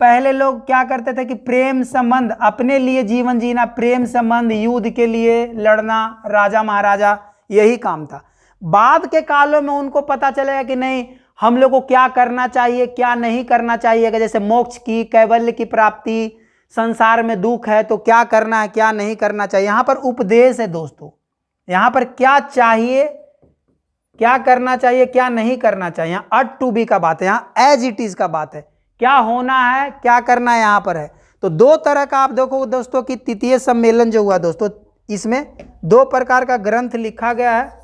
पहले लोग क्या करते थे कि प्रेम संबंध, अपने लिए जीवन जीना, प्रेम संबंध, युद्ध के लिए लड़ना, राजा महाराजा, यही काम था। बाद के कालों में उनको पता चलेगा कि नहीं, हम लोग को क्या करना चाहिए, क्या नहीं करना चाहिए। जैसे मोक्ष की, कैवल्य की प्राप्ति, संसार में दुख है तो क्या करना है, क्या नहीं करना चाहिए। यहां पर उपदेश है दोस्तों, यहां पर क्या चाहिए, क्या करना चाहिए, क्या नहीं करना चाहिए। यहां अट टू बी का बात है, यहां एज इट इज का बात है, क्या होना है, क्या करना है, यहां पर है। तो दो तरह का आप देखो दोस्तों कि तृतीय सम्मेलन जो हुआ दोस्तों, इसमें दो प्रकार का ग्रंथ लिखा गया है।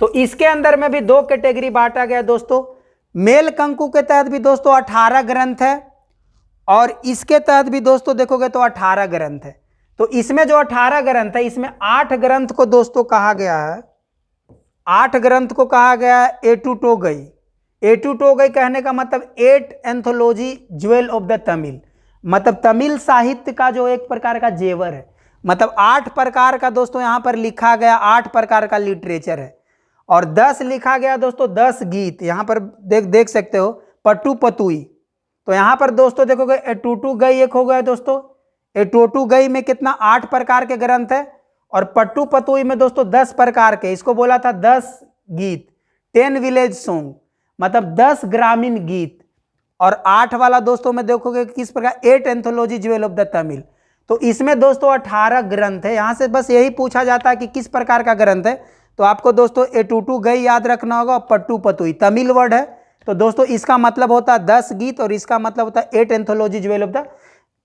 तो इसके अंदर में भी दो कैटेगरी बांटा गया दोस्तों। मेल कंकु के तहत भी दोस्तों 18 ग्रंथ है, और इसके तहत भी दोस्तों देखोगे तो 18 ग्रंथ है। तो इसमें जो 18 ग्रंथ है, इसमें 8 ग्रंथ को दोस्तों कहा गया है, 8 ग्रंथ को कहा गया है एटुटोगई। एटुटोगई कहने का मतलब 8 anthology jewel of the Tamil, मतलब तमिल साहित्य का जो एक प्रकार का जेवर है। मतलब 8 प्रकार का दोस्तों यहां पर लिखा गया, 8 प्रकार का लिटरेचर है। और 10 लिखा गया दोस्तों 10 गीत, यहां पर देख सकते हो, पट्टू पतुई। तो यहां पर दोस्तों देखोगे एटूटू गई एक हो गया दोस्तों, एटोटू गई में कितना 8 प्रकार के ग्रंथ है, और पट्टू पतुई में दोस्तों 10 प्रकार के, इसको बोला था 10 गीत, 10 विलेज सॉन्ग, मतलब 10 ग्रामीण गीत। और 8 वाला दोस्तों में देखोगे किस प्रकार 8 anthology jewel of the Tamil. तो इसमें दोस्तों 18 ग्रंथ है। यहां से बस यही पूछा जाता है कि किस प्रकार का ग्रंथ है, तो आपको दोस्तों एटूटू गई याद रखना होगा, और पट्टू पतुई तमिल वर्ड है। तो दोस्तों इसका मतलब होता है 10 गीत, और इसका मतलब होता है 8 anthology jewel of the.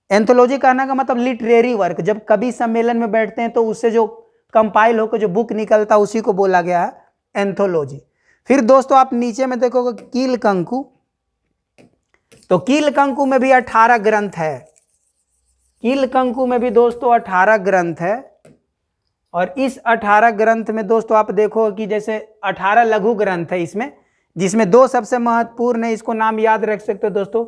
Anthology कहने का मतलब लिटरेरी वर्क, जब कवि सम्मेलन में बैठते हैं तो उससे जो कंपाइल होकर जो बुक निकलता है उसी को बोला गया है एंथोलॉजी। फिर दोस्तों आप नीचे में देखोगे कील कंकु, तो कील कंकु में भी 18 ग्रंथ है। कील कंकु में भी दोस्तों 18 ग्रंथ है। और इस 18 ग्रंथ में दोस्तों आप देखो कि जैसे 18 लघु ग्रंथ है इसमें, जिसमें 2 सबसे महत्वपूर्ण है, इसको नाम याद रख सकते हो दोस्तों,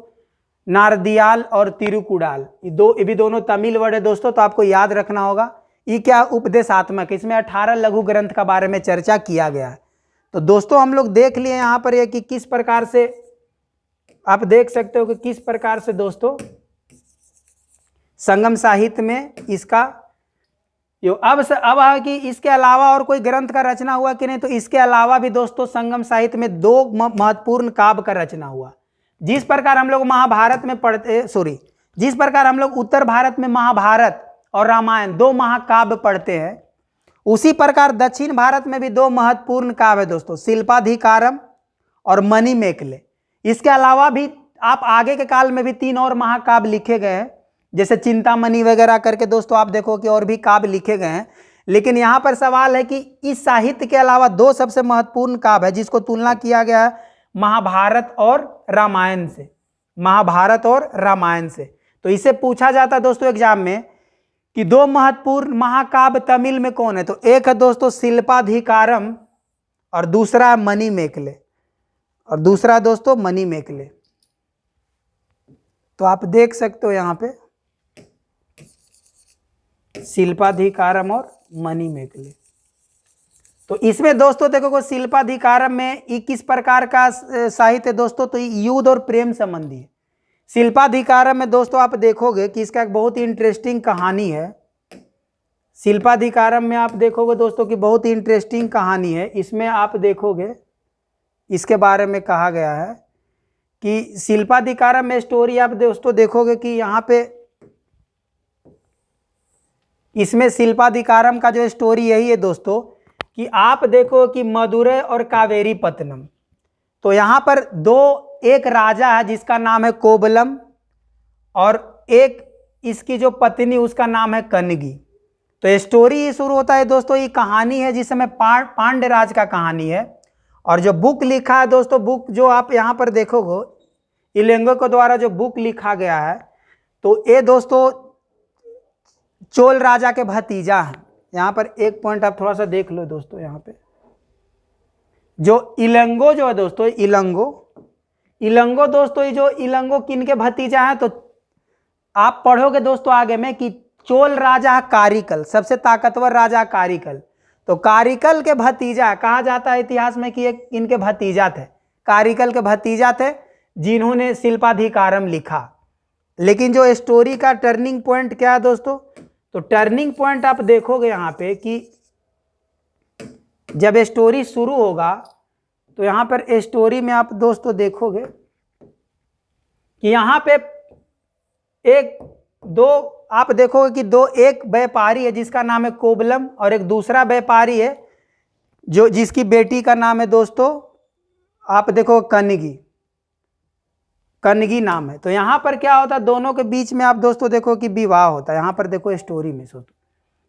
नारदियाल और तिरुकुडाल। ये भी दोनों तमिल वर्ड है दोस्तों, तो आपको याद रखना होगा। ये क्या उपदेशात्मक, इसमें 18 लघु ग्रंथ का बारे में चर्चा किया गया है। तो दोस्तों हम लोग देख लिए यहाँ पर ये कि किस प्रकार से आप देख सकते हो कि किस प्रकार से दोस्तों संगम साहित्य में इसका अब है कि इसके अलावा और कोई ग्रंथ का रचना हुआ कि नहीं। तो इसके अलावा भी दोस्तों संगम साहित्य में 2 महत्वपूर्ण काव्य का रचना हुआ। जिस प्रकार हम लोग महाभारत में जिस प्रकार हम लोग उत्तर भारत में महाभारत और रामायण 2 महाकाव्य पढ़ते हैं, उसी प्रकार दक्षिण भारत में भी 2 महत्वपूर्ण काव्य है दोस्तों, शिल्पाधिकारम और मणिमेखले। इसके अलावा भी आप आगे के काल में भी 3 और महाकाव्य लिखे गए हैं, जैसे चिंतामणि वगैरह करके दोस्तों आप देखो कि और भी काव्य लिखे गए हैं। लेकिन यहाँ पर सवाल है कि इस साहित्य के अलावा 2 सबसे महत्वपूर्ण काव्य है जिसको तुलना किया गया है महाभारत और रामायण से, महाभारत और रामायण से। तो इसे पूछा जाता है दोस्तों एग्जाम में कि 2 महत्वपूर्ण महाकाव्य तमिल में कौन है। तो एक है दोस्तों शिल्पाधिकारम और दूसरा है मणिमेखले, और दूसरा दोस्तों मणिमेखले। तो आप देख सकते हो यहाँ पे शिल्पाधिकारम और मणिमेखले। तो इसमें दोस्तों देखो शिल्पाधिकारम में 21 प्रकार का साहित्य दोस्तों, तो युद्ध और प्रेम संबंधी है। शिल्पाधिकारम में दोस्तों आप देखोगे कि इसका एक बहुत ही इंटरेस्टिंग कहानी है। शिल्पाधिकारम में आप देखोगे दोस्तों कि बहुत ही इंटरेस्टिंग कहानी है। इसमें आप देखोगे इसके बारे में कहा गया है कि शिल्पाधिकारम में स्टोरी आप दोस्तों देखोगे कि यहाँ पे इसमें शिल्पाधिकारम का जो स्टोरी यही है दोस्तों कि आप देखो कि मदुरै और कावेरी पत्तनम, तो यहाँ पर एक राजा है जिसका नाम है कोबलम, और एक इसकी जो पत्नी उसका नाम है कनगी। तो स्टोरी ये शुरू होता है दोस्तों, ये कहानी है जिस समय पांड्यराज का कहानी है। और जो बुक लिखा है दोस्तों, बुक जो आप यहाँ पर देखोगे इलेंगो के द्वारा जो बुक लिखा गया है, तो ये दोस्तों चोल राजा के भतीजा हैं। यहाँ पर एक पॉइंट आप थोड़ा सा देख लो दोस्तों, यहाँ पे जो इलंगो जो है दोस्तों, इलंगो दोस्तों, ये जो इलंगो किन के भतीजा हैं, तो आप पढ़ोगे दोस्तों आगे में कि चोल राजा कारिकल, सबसे ताकतवर राजा कारिकल, तो कारिकल के भतीजा कहा जाता है इतिहास में कि एक इनके भतीजा थे, कारिकल के भतीजा थे। जिन्होंने शिल्पाधिकारम लिखा। लेकिन जो स्टोरी का टर्निंग पॉइंट क्या है दोस्तों, तो टर्निंग पॉइंट आप देखोगे यहाँ पे कि जब स्टोरी शुरू होगा तो यहाँ पर स्टोरी में आप दोस्तों देखोगे कि यहाँ पे एक दो आप देखोगे कि दो, एक व्यापारी है जिसका नाम है कोबलम और एक दूसरा व्यापारी है जो जिसकी बेटी का नाम है दोस्तों, आप देखो कनगी, कनगी नाम है। तो यहाँ पर क्या होता है, दोनों के बीच में आप दोस्तों देखो कि विवाह होता है। यहाँ पर देखो स्टोरी में सोचो,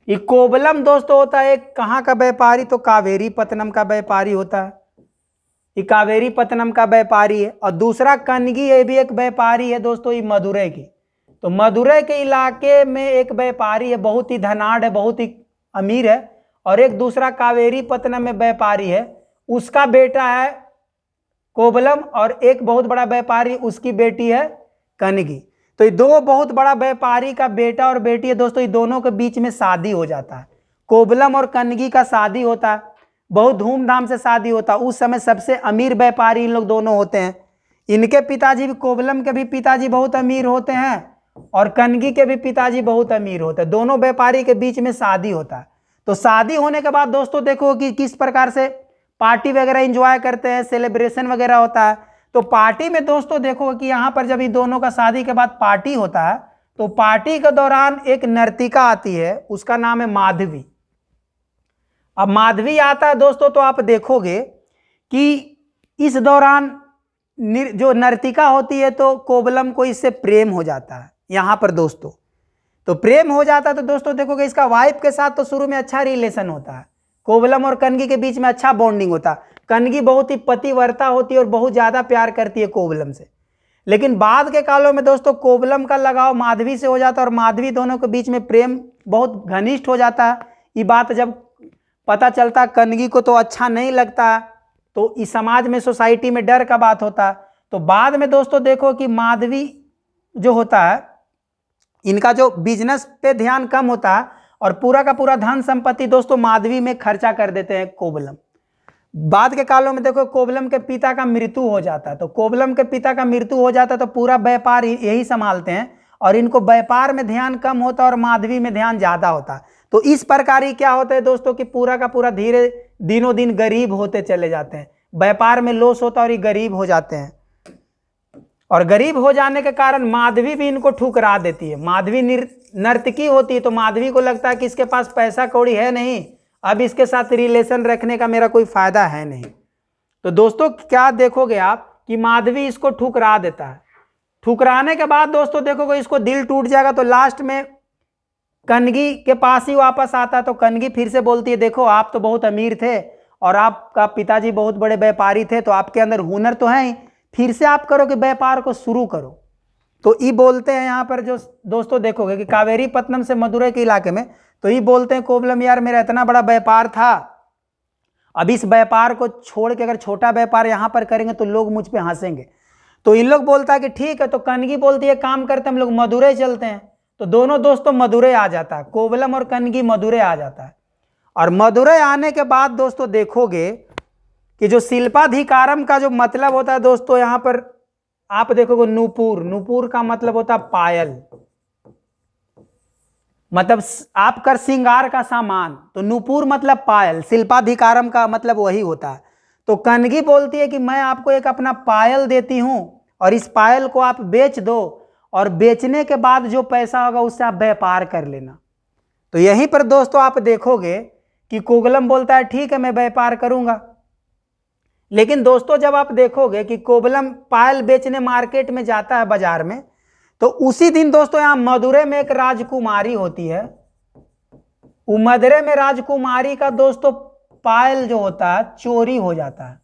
ये कोबलम दोस्तों होता है एक कहाँ का व्यापारी, तो कावेरी पत्तनम का व्यापारी होता है, ये कावेरी पत्तनम का व्यापारी है। और दूसरा कनगी, ये भी एक व्यापारी है दोस्तों, ये मदुरै की। तो मदुरै के इलाके में एक व्यापारी है, बहुत ही धनाढ़ है, बहुत ही अमीर है, और एक दूसरा कावेरी पत्तनम में व्यापारी है, उसका बेटा है कोबलम, और एक बहुत बड़ा व्यापारी उसकी बेटी है कनगी। तो ये दो बहुत बड़ा व्यापारी का बेटा और बेटी है दोस्तों, ये दोनों के बीच में शादी हो जाता है। कोबलम और कनगी का शादी होता है, बहुत धूमधाम से शादी होता है। उस समय सबसे अमीर व्यापारी इन लोग दोनों होते हैं। इनके पिताजी भी, कोबलम के भी पिताजी बहुत अमीर होते हैं और कनगी के भी पिताजी बहुत अमीर होते हैं। दोनों व्यापारी के बीच में शादी होता है। तो शादी होने के बाद दोस्तों देखो कि किस प्रकार से पार्टी वगैरह एंजॉय करते हैं, सेलिब्रेशन वगैरह होता है। तो पार्टी में दोस्तों देखो कि यहाँ पर जब इन दोनों का शादी के बाद पार्टी होता है, तो पार्टी के दौरान एक नर्तिका आती है, उसका नाम है माधवी। अब माधवी आता है दोस्तों, तो आप देखोगे कि इस दौरान जो नर्तिका होती है तो कोबलम को इससे प्रेम हो जाता है। यहाँ पर दोस्तों तो प्रेम हो जाता है, तो दोस्तों देखोगे इसका वाइफ के साथ तो शुरू में अच्छा रिलेशन होता है, कोबलम और कनगी के बीच में अच्छा बॉन्डिंग होता है। कनगी बहुत ही पतिव्रता होती है और बहुत ज़्यादा प्यार करती है कोबलम से। लेकिन बाद के कालों में दोस्तों कोबलम का लगाव माधवी से हो जाता है और माधवी दोनों के बीच में प्रेम बहुत घनिष्ठ हो जाता है। ये बात जब पता चलता कनगी को तो अच्छा नहीं लगता, तो इस समाज में, सोसाइटी में डर का बात होता। तो बाद में दोस्तों देखो कि माधवी जो होता है, इनका जो बिजनेस पे ध्यान कम होता है और पूरा का पूरा धन संपत्ति दोस्तों माधवी में खर्चा कर देते हैं कोबलम। बाद के कालों में देखो कोबलम के पिता का मृत्यु हो जाता है। तो कोबलम के पिता का मृत्यु हो जाता है तो पूरा व्यापार यही संभालते हैं और इनको व्यापार में ध्यान कम होता है और माधवी में ध्यान ज़्यादा होता है। तो इस प्रकार ही क्या होता है दोस्तों कि पूरा का पूरा धीरे दिनों दिन गरीब होते चले जाते हैं, व्यापार में लॉस होता है और ये गरीब हो जाते हैं। और गरीब हो जाने के कारण माधवी भी इनको ठुकरा देती है। माधवी नर्तकी होती है, तो माधवी को लगता है कि इसके पास पैसा कौड़ी है नहीं, अब इसके साथ रिलेशन रखने का मेरा कोई फायदा है नहीं। तो दोस्तों क्या देखोगे आप कि माधवी इसको ठुकरा देता है। ठुकराने के बाद दोस्तों देखोगे इसको दिल टूट जाएगा। तो लास्ट में कनगी के पास ही वापस आता है। तो कनगी फिर से बोलती है, देखो आप तो बहुत अमीर थे और आपका पिताजी बहुत बड़े व्यापारी थे, तो आपके अंदर हुनर तो है ही, फिर से आप करो कि व्यापार को शुरू करो। तो ये बोलते हैं यहाँ पर जो दोस्तों देखोगे कि कावेरी पत्तनम से मदुरै के इलाके में, तो ये बोलते हैं कोबलम यार मेरा इतना बड़ा व्यापार था, अब इस व्यापार को छोड़ के अगर छोटा व्यापार यहाँ पर करेंगे तो लोग मुझ पे हंसेंगे। तो इन लोग बोलता है कि ठीक है। तो कनगी बोलती है काम करते हम लोग मदुरै चलते हैं। तो दोनों दोस्तों मदुरै आ जाता है, कोबलम और कनगी मदुरै आ जाता है। और मदुरै आने के बाद दोस्तों देखोगे कि जो शिल्पाधिकारम का जो मतलब होता है दोस्तों, यहाँ पर आप देखोगे नूपुर, नूपुर का मतलब होता है पायल, मतलब आप कर श्रृंगार का सामान। तो नूपुर मतलब पायल, शिल्पाधिकारम का मतलब वही होता है। तो कनगी बोलती है कि मैं आपको एक अपना पायल देती हूं और इस पायल को आप बेच दो और बेचने के बाद जो पैसा होगा उससे आप व्यापार कर लेना। तो यहीं पर दोस्तों आप देखोगे कि कोबलम बोलता है ठीक है मैं व्यापार करूंगा। लेकिन दोस्तों जब आप देखोगे कि कोबलम पायल बेचने मार्केट में जाता है बाजार में, तो उसी दिन दोस्तों यहाँ मदुरै में एक राजकुमारी होती है। मदुरै में राजकुमारी का दोस्तों पायल जो होता है चोरी हो जाता है।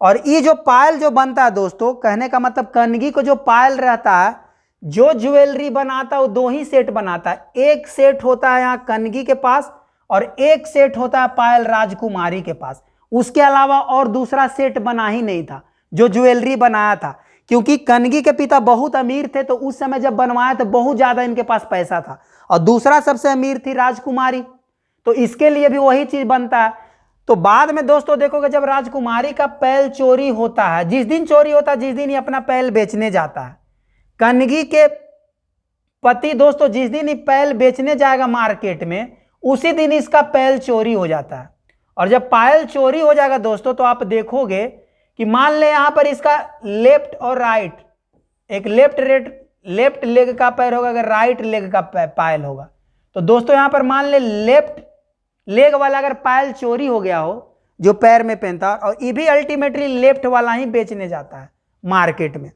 और ये जो पायल जो बनता है दोस्तों, कहने का मतलब कनगी को जो पायल रहता है, जो ज्वेलरी बनाता है वो दो ही सेट बनाता है। एक सेट होता है यहाँ कनगी के पास और एक सेट होता है पायल राजकुमारी के पास। उसके अलावा और दूसरा सेट बना ही नहीं था जो ज्वेलरी बनाया था, क्योंकि कनगी के पिता बहुत अमीर थे। तो उस समय जब बनवाया तो बहुत ज्यादा इनके पास पैसा था और दूसरा सबसे अमीर थी राजकुमारी, तो इसके लिए भी वही चीज बनता है। तो बाद में दोस्तों देखोगे जब राजकुमारी का पैल चोरी होता है, जिस दिन चोरी होता है जिस दिन ये अपना पैल बेचने जाता है, कनगी के पति दोस्तों जिस दिन ये पैल बेचने जाएगा मार्केट में, उसी दिन इसका पैल चोरी हो जाता है। और जब पैल चोरी हो जाएगा दोस्तों तो आप देखोगे कि मान ले यहां पर इसका लेफ्ट और राइट, एक लेफ्ट लेग का पैर होगा, अगर राइट लेग का पायल होगा। तो दोस्तों यहां पर मान ले लेफ्ट लेग वाला अगर पायल चोरी हो गया हो जो पैर में पहनता, और ये भी अल्टीमेटली लेफ्ट वाला ही बेचने जाता है मार्केट में,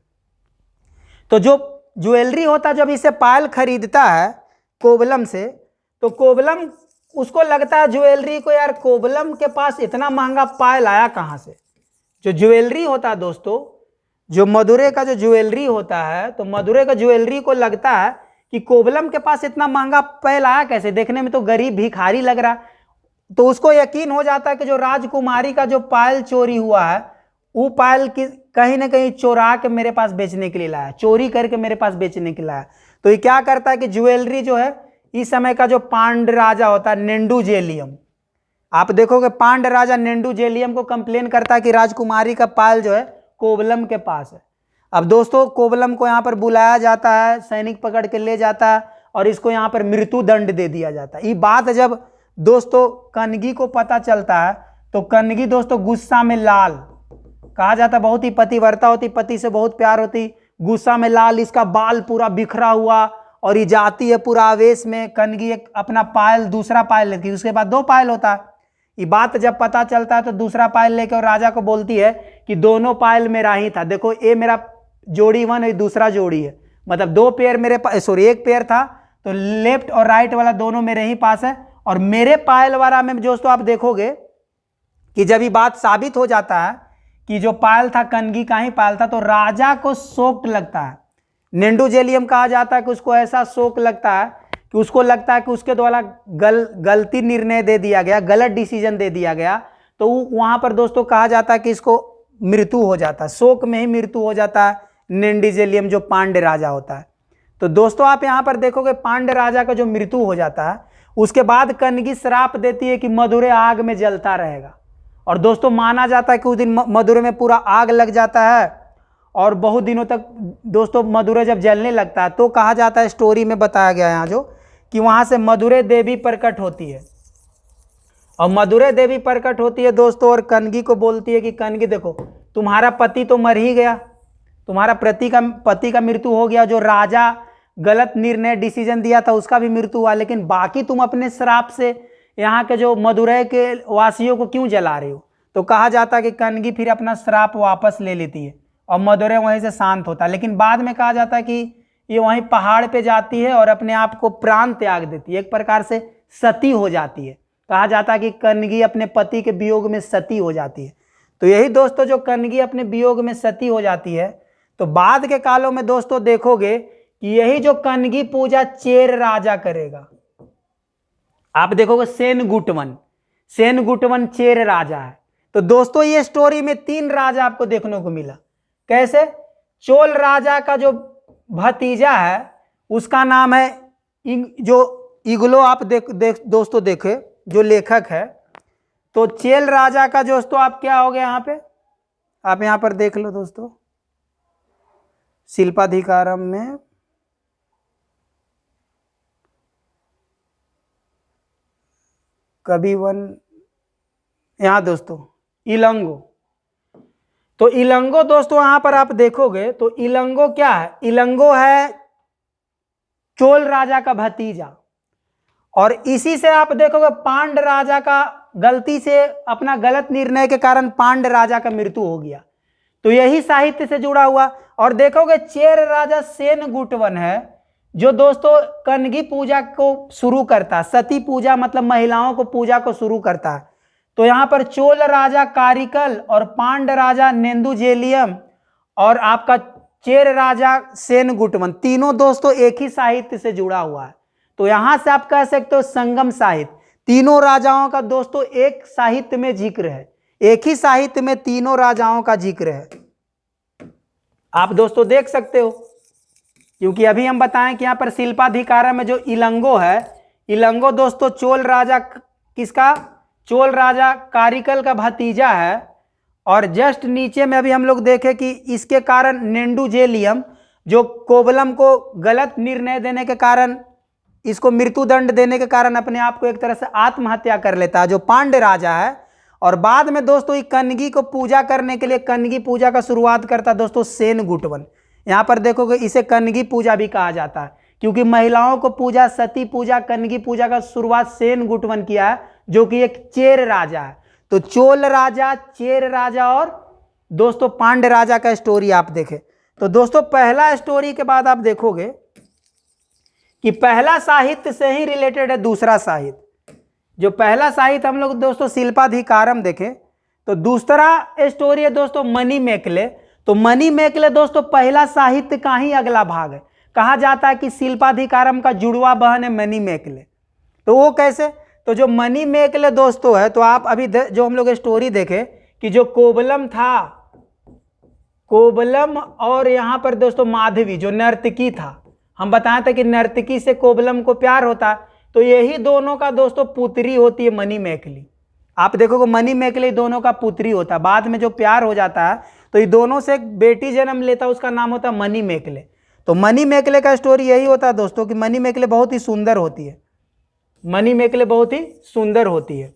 तो जो ज्वेलरी होता जब इसे पायल खरीदता है कोवलम से, तो कोवलम उसको लगता है ज्वेलरी को, यार कोवलम के पास इतना महंगा पायल आया कहां से। जो ज्वेलरी होता है दोस्तों, जो मदुरै का जो ज्वेलरी होता है, तो मदुरै का ज्वेलरी को लगता है कि कोवलम के पास इतना महंगा पायल आया कैसे, देखने में तो गरीब भिखारी लग रहा। तो उसको यकीन हो जाता है कि जो राजकुमारी का जो पायल चोरी हुआ है वो पायल की कहीं ना कहीं चोरा के मेरे पास बेचने के लिए लाया, चोरी करके मेरे पास बेचने के लिए लाया। तो ये क्या करता है कि ज्वेलरी जो है, इस समय का जो पांड राजा होता है नेंडुजेलियम, आप देखोगे पांड राजा नेंडुजेलियम को कंप्लेन करता है कि राजकुमारी का पायल जो है कोवलम के पास है। अब दोस्तों कोवलम को यहाँ पर बुलाया जाता है, सैनिक पकड़ के ले जाता है और इसको यहाँ पर मृत्यु दंड दे दिया जाता है। ये बात जब दोस्तों कनगी को पता चलता है तो कनगी दोस्तों गुस्सा में लाल, कहा जाता है बहुत ही पतिव्रता होती, पति से बहुत प्यार होती, गुस्सा में लाल, इसका बाल पूरा बिखरा हुआ और ये जाती है पूरा आवेश में। कनगी एक अपना पायल दूसरा पायल लेती है, उसके बाद 2 पायल होता है। ये बात जब पता चलता है तो दूसरा पायल लेकर और राजा को बोलती है कि दोनों पायल मेरा ही था, देखो ये मेरा जोड़ी 1 है, दूसरा जोड़ी है, मतलब 2 पेयर मेरे पास, सॉरी 1 पेयर था, तो लेफ्ट और राइट वाला दोनों मेरे ही पास है। और मेरे पायल वाला में दोस्तों आप देखोगे कि जब ये बात साबित हो जाता है कि जो पायल था कनगी का ही पायल था, तो राजा को शोक लगता है। नेंडुजेलियम कहा जाता है कि उसको ऐसा शोक लगता है कि उसको लगता है कि उसके द्वारा गलती निर्णय दे दिया गया, गलत डिसीजन दे दिया गया। तो वहां पर दोस्तों कहा जाता है कि इसको मृत्यु हो जाता है, शोक में ही मृत्यु हो जाता है नेंडुजेलियम जो पांड्य राजा होता है। तो दोस्तों आप यहां पर देखोगे पांड्य राजा का जो मृत्यु हो जाता है, उसके बाद कनगी श्राप देती है कि मदुरै आग में जलता रहेगा। और दोस्तों माना जाता है कि उस दिन मदुरै में पूरा आग लग जाता है और बहुत दिनों तक दोस्तों मदुरै जब जलने लगता है तो कहा जाता है, स्टोरी में बताया गया है यहाँ जो, कि वहां से मदुरै देवी प्रकट होती है। और मदुरै देवी प्रकट होती है दोस्तों और कनगी को बोलती है कि कनगी देखो तुम्हारा पति तो मर ही गया, तुम्हारा पति का मृत्यु हो गया, जो राजा गलत निर्णय डिसीजन दिया था उसका भी मृत्यु हुआ, लेकिन बाकी तुम अपने श्राप से यहाँ के जो मदुरै के वासियों को क्यों जला रहे हो। तो कहा जाता है कि कनगी फिर अपना श्राप वापस ले लेती है और मदुरै वहीं से शांत होता है। लेकिन बाद में कहा जाता है कि ये वहीं पहाड़ पे जाती है और अपने आप को प्राण त्याग देती है, एक प्रकार से सती हो जाती है। कहा जाता है कि कनगी अपने पति के वियोग में सती हो जाती है। तो यही दोस्तों जो कनगी अपने वियोग में सती हो जाती है, तो बाद के कालों में दोस्तों देखोगे कि यही जो कनगी पूजा चेर राजा करेगा। आप देखोगे सेनगुटवन चेर राजा है। तो दोस्तों ये स्टोरी में 3 राजा आपको देखने को मिला। कैसे? चोल राजा का जो भतीजा है उसका नाम है जो इग्लो, आप दोस्तों देखे जो लेखक है, तो चेल राजा का दोस्तों आप क्या हो गया, यहाँ पे आप यहाँ पर देख लो दोस्तों, शिल्पाधिकारम में कविवन, यहाँ दोस्तों इलंगो। तो इलंगो दोस्तों यहां पर आप देखोगे तो इलंगो क्या है, इलंगो है चोल राजा का भतीजा। और इसी से आप देखोगे पांड राजा का गलती से अपना गलत निर्णय के कारण पांड राजा का मृत्यु हो गया। तो यही साहित्य से जुड़ा हुआ। और देखोगे चेर राजा सेनगुटवन है जो दोस्तों कनगी पूजा को शुरू करता है, सती पूजा मतलब महिलाओं को पूजा को शुरू करता है। तो यहाँ पर चोल राजा कारिकल और पांड राजा नेंदुजेलियम और आपका चेर राजा सेनगुटवन, तीनों दोस्तों एक ही साहित्य से जुड़ा हुआ है। तो यहां से आप कह सकते हो संगम साहित्य, तीनों राजाओं का दोस्तों एक साहित्य में जिक्र है, एक ही साहित्य में तीनों राजाओं का जिक्र है। आप दोस्तों देख सकते हो, क्योंकि अभी हम बताएं कि यहाँ पर शिल्पाधिकारम में जो इलंगो है, इलंगो दोस्तों चोल राजा किसका, चोल राजा कारिकल का भतीजा है। और जस्ट नीचे में अभी हम लोग देखें कि इसके कारण नेंडुजेलियम जो कोवलम को गलत निर्णय देने के कारण, इसको मृत्युदंड देने के कारण अपने आप को एक तरह से आत्महत्या कर लेता है, जो पांड्य राजा है। और बाद में दोस्तों ये कन्गी को पूजा करने के लिए कन्गी पूजा का शुरुआत करता है दोस्तों सेनगुटवन। यहाँ पर देखोगे इसे कन्गी पूजा भी कहा जाता है, क्योंकि महिलाओं को पूजा, सती पूजा, कन्गी पूजा का शुरुआत सेनगुटवन किया है, जो कि एक चेर राजा है। तो चोल राजा, चेर राजा और दोस्तों पांड्य राजा का स्टोरी आप देखें तो दोस्तों पहला स्टोरी के बाद आप देखोगे कि पहला साहित्य से ही रिलेटेड है दूसरा साहित्य। जो पहला साहित्य हम लोग दोस्तों शिल्पाधिकारम देखें, तो दूसरा स्टोरी है दोस्तों मणिमेखले। तो मणिमेखले दोस्तों पहला साहित्य का ही अगला भाग है। कहा जाता है कि शिल्पाधिकारम का जुड़वा बहन है मणिमेखले। तो वो कैसे? तो जो मणिमेखले दोस्तों है, तो आप अभी जो हम लोग स्टोरी देखे कि जो कोवलम था, कोवलम और यहाँ पर दोस्तों माधवी जो नर्तकी था, हम बताए थे कि नर्तकी से कोवलम को प्यार होता, तो यही दोनों का दोस्तों पुत्री होती है मणिमेखली। आप देखोगे मणिमेखली दोनों का पुत्री होता है। बाद में जो प्यार हो जाता है तो ये दोनों से एक बेटी जन्म लेता है, उसका नाम होता है मणिमेखले। तो मणिमेखले का स्टोरी यही होता है दोस्तों कि मणिमेखले बहुत ही सुंदर होती है, मणिमेखले बहुत ही सुंदर होती है।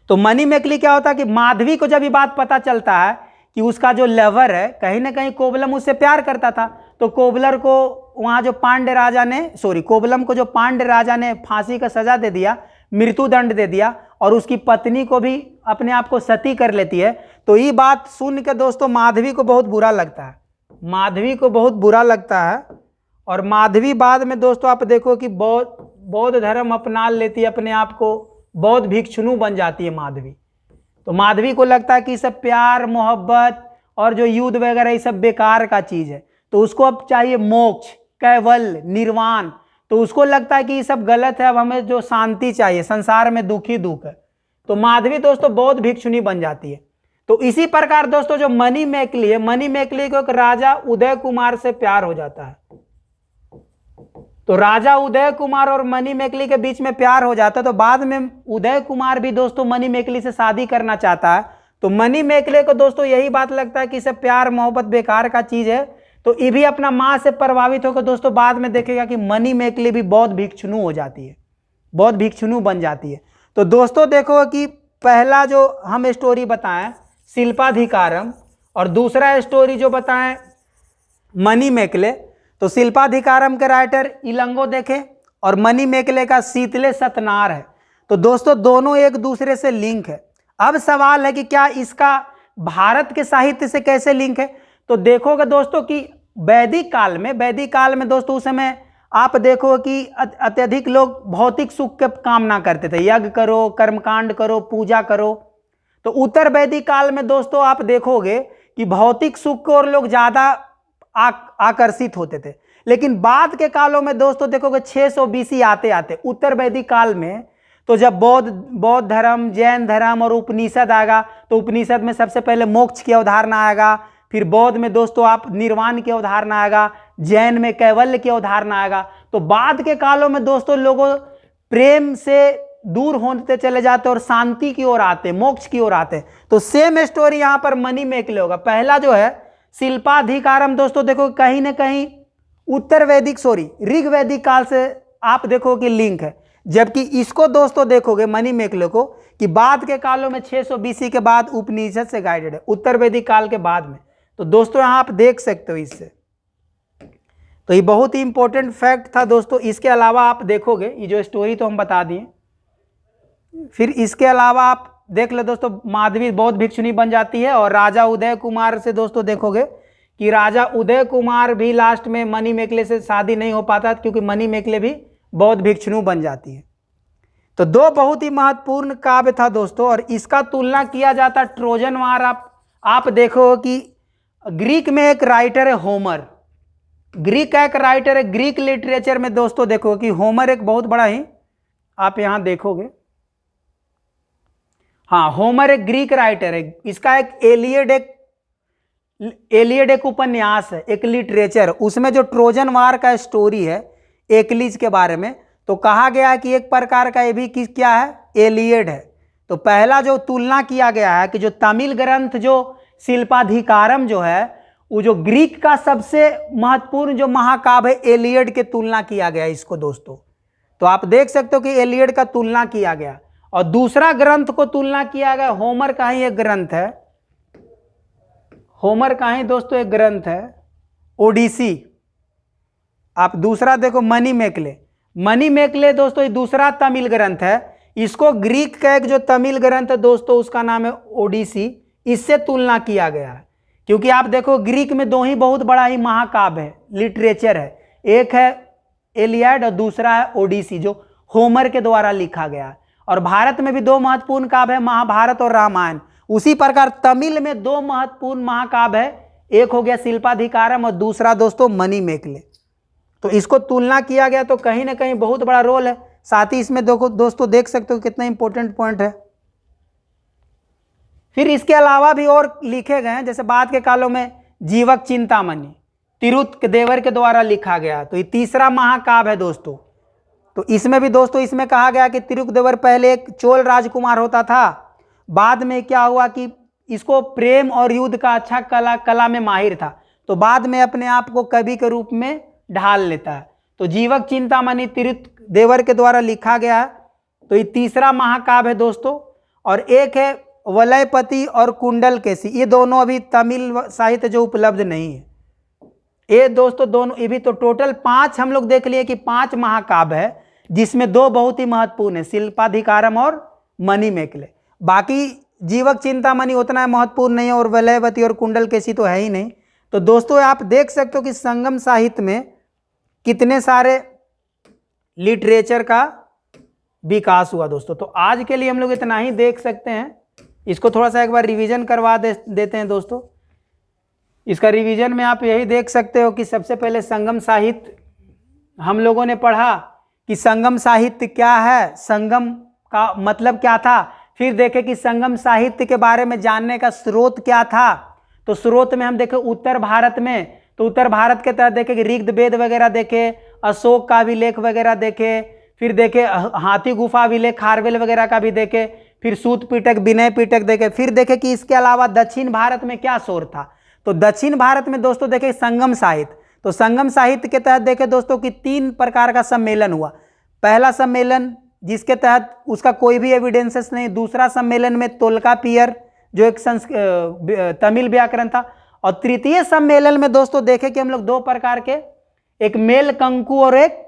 तो मणिमेखली क्या होता है कि माधवी को जब ये बात पता चलता है कि उसका जो लवर है कहीं ना कहीं कोवलम उससे प्यार करता था, तो कोवलर को वहाँ जो पांड्य राजा ने, कोवलम को जो पांड्य राजा ने फांसी का सजा दे दिया, मृत्युदंड दे दिया, और उसकी पत्नी को भी अपने आप को सती कर लेती है। तो ये बात सुन के दोस्तों माधवी को बहुत बुरा लगता है, माधवी को बहुत बुरा लगता है। और माधवी बाद में दोस्तों आप देखो कि बौद्ध धर्म अपना लेती है, अपने आप को बौद्ध भिक्षुनु बन जाती है माधवी। तो माधवी को लगता है कि सब प्यार मोहब्बत और जो युद्ध वगैरह ये सब बेकार का चीज़ है, तो उसको अब चाहिए मोक्ष, कैवल्य, निर्वाण। तो उसको लगता है कि ये सब गलत है, अब हमें जो शांति चाहिए, संसार में दुख ही दुख है। तो माधवी दोस्तों बौद्ध भिक्षुनी बन जाती है। तो इसी प्रकार दोस्तों जो मणिमेखली है, मणिमेखली को एक राजा उदय कुमार से प्यार हो जाता है। तो राजा उदय कुमार और मणिमेखली के बीच में प्यार हो जाता है। तो बाद में उदय कुमार भी दोस्तों मणिमेखली से शादी करना चाहता है। तो मणिमेखले को दोस्तों यही बात लगता है कि सब प्यार मोहब्बत बेकार का चीज है। तो ये भी अपना माँ से प्रभावित होकर दोस्तों बाद में देखेगा कि मणिमेखली भी बौद्ध भिक्षुनु हो जाती है, बौद्ध भिक्षुनु बन जाती है। तो दोस्तों देखो कि पहला जो हम स्टोरी बताएं शिल्पाधिकारम, और दूसरा स्टोरी जो बताएं मणिमेखले। तो शिल्पाधिकारम के राइटर इलंगो देखें और मणिमेखले का शीतले सतनार है। तो दोस्तों दोनों एक दूसरे से लिंक है। अब सवाल है कि क्या इसका भारत के साहित्य से कैसे लिंक है? तो देखोगे दोस्तों कि वैदिक काल में दोस्तों उस समय आप देखो कि अत्यधिक लोग भौतिक सुख के कामना करते थे, यज्ञ करो, कर्मकांड करो, पूजा करो। तो उत्तर वैदिक काल में दोस्तों आप देखोगे कि भौतिक सुख को और लोग ज्यादा आकर्षित होते थे। लेकिन बाद के कालों में दोस्तों देखोगे 600 BC आते आते उत्तर वैदिक काल में, तो जब बौद्ध धर्म, जैन धर्म और उपनिषद आएगा, तो उपनिषद में सबसे पहले मोक्ष की अवधारणा आएगा, फिर बौद्ध में दोस्तों आप निर्वाण की अवधारणा आएगा, जैन में कैवल्य की अवधारणा आएगा। तो बाद के कालों में दोस्तों लोगों प्रेम से दूर होते चले जाते और शांति की ओर आते, मोक्ष की ओर आते। तो सेम स्टोरी यहाँ पर मणिमेखले होगा। पहला जो है शिल्पाधिकारम दोस्तों देखो कहीं ना कहीं उत्तर वैदिक ऋग वैदिक काल से आप देखो कि लिंक है, जबकि इसको दोस्तों देखोगे मणिमेखले को कि बाद के कालों में 600 BC के बाद उपनिषद से गाइडेड है, उत्तर वैदिक काल के बाद में। तो दोस्तों यहाँ आप देख सकते हो इससे। तो ये बहुत ही इंपॉर्टेंट फैक्ट था दोस्तों। इसके अलावा आप देखोगे ये जो स्टोरी तो हम बता दिए, फिर इसके अलावा आप देख लो दोस्तों माधवी बौद्ध भिक्षुनी बन जाती है। और राजा उदय कुमार से दोस्तों देखोगे कि राजा उदय कुमार भी लास्ट में मणिमेखले से शादी नहीं हो पाता, क्योंकि मणिमेखले भी बौद्ध भिक्षुनु बन जाती है। तो दो बहुत ही महत्वपूर्ण काव्य था दोस्तों, और इसका तुलना किया जाता ट्रोजन वार। आप देखो कि ग्रीक में एक राइटर है होमर, ग्रीक का एक राइटर है। ग्रीक लिटरेचर में दोस्तों देखो कि होमर एक बहुत बड़ा ही, आप यहां देखोगे, हाँ होमर एक ग्रीक राइटर है। इसका एक एलियड एक उपन्यास है, एक लिटरेचर, उसमें जो ट्रोजन वार का स्टोरी है एक्लीज के बारे में, तो कहा गया है कि एक प्रकार का ये भी क्या है, एलियड है। तो पहला जो तुलना किया गया है कि जो तमिल ग्रंथ जो शिल्पाधिकारम जो है वो जो ग्रीक का सबसे महत्वपूर्ण जो महाकाव्य है एलियड के तुलना किया गया इसको दोस्तों। तो आप देख सकते हो कि एलियड का तुलना किया गया। और दूसरा ग्रंथ को तुलना किया गया होमर का ही एक ग्रंथ है, होमर का ही दोस्तों एक ग्रंथ है ओडिसी। आप दूसरा देखो मणिमेकले, मणिमेकले दोस्तों ये दूसरा तमिल ग्रंथ है, इसको ग्रीक का एक जो तमिल ग्रंथ है दोस्तों उसका नाम है ओडिसी, इससे तुलना किया गया है। क्योंकि आप देखो ग्रीक में दो ही बहुत बड़ा ही महाकाव्य है, लिटरेचर है, एक है एलियड और दूसरा है ओडिसी जो होमर के द्वारा लिखा गया है। और भारत में भी दो महत्वपूर्ण काव्य है, महाभारत और रामायण। उसी प्रकार तमिल में दो महत्वपूर्ण महाकाव्य है, एक हो गया शिल्पाधिकारम और दूसरा दोस्तों मणिमेकले। तो इसको तुलना किया गया, तो कहीं ना कहीं बहुत बड़ा रोल है। साथ ही इसमें देखो दोस्तों देख सकते हो कितना इंपॉर्टेंट पॉइंट है। फिर इसके अलावा भी और लिखे गए हैं, जैसे बाद के कालों में जीवक चिंतामणि तिरुत्देवर के द्वारा लिखा गया, तो ये तीसरा महाकाव्य है दोस्तों। तो इसमें भी दोस्तों इसमें कहा गया कि तिरुत्देवर पहले एक चोल राजकुमार होता था, बाद में क्या हुआ कि इसको प्रेम और युद्ध का अच्छा कला में माहिर था, तो बाद में अपने आप को कवि के रूप में ढाल लेता है। तो जीवक चिंतामणि तिरुत्देवर के द्वारा लिखा गया है, तो ये तीसरा महाकाव्य है दोस्तों। और एक है वलयपति और कुंडलकेशी, ये दोनों अभी तमिल साहित्य जो उपलब्ध नहीं है। ये दोस्तों दोनों, ये भी तो टोटल 5 हम लोग देख लिए कि 5 महाकाव्य है, जिसमें 2 बहुत ही महत्वपूर्ण है, शिल्पाधिकारम और मणिमेकले। बाकी जीवक चिंतामणि उतना महत्वपूर्ण नहीं है, और वलयवती और कुंडलकेशी तो है ही नहीं। तो दोस्तों आप देख सकते हो कि संगम साहित्य में कितने सारे लिटरेचर का विकास हुआ दोस्तों। तो आज के लिए हम लोग इतना ही देख सकते हैं, इसको थोड़ा सा एक बार रिवीजन करवा देते हैं दोस्तों। इसका रिवीजन में आप यही देख सकते हो कि सबसे पहले संगम साहित्य हम लोगों ने पढ़ा कि संगम साहित्य क्या है, संगम का मतलब क्या था। फिर देखे कि संगम साहित्य के बारे में जानने का स्रोत क्या था। तो स्रोत में हम देखे उत्तर भारत में, तो उत्तर भारत के तहत देखे कि ऋग्वेद वगैरह देखे, अशोक का अभिलेख वगैरह देखे, फिर देखे हाथी गुफा अभिलेख खारवेल वगैरह का भी देखे, फिर सूत पिटक विनय पिटक देखे। फिर देखे कि इसके अलावा दक्षिण भारत में क्या शोर था। तो दक्षिण भारत में दोस्तों देखे संगम साहित्य, तो संगम साहित्य के तहत देखे दोस्तों कि 3 प्रकार का सम्मेलन हुआ। पहला सम्मेलन जिसके तहत उसका कोई भी एविडेंसेस नहीं, दूसरा सम्मेलन में तोल्कापियर जो एक तमिल व्याकरण था, और तृतीय सम्मेलन में दोस्तों देखे कि हम लोग 2 प्रकार के, एक मेल कंकु और एक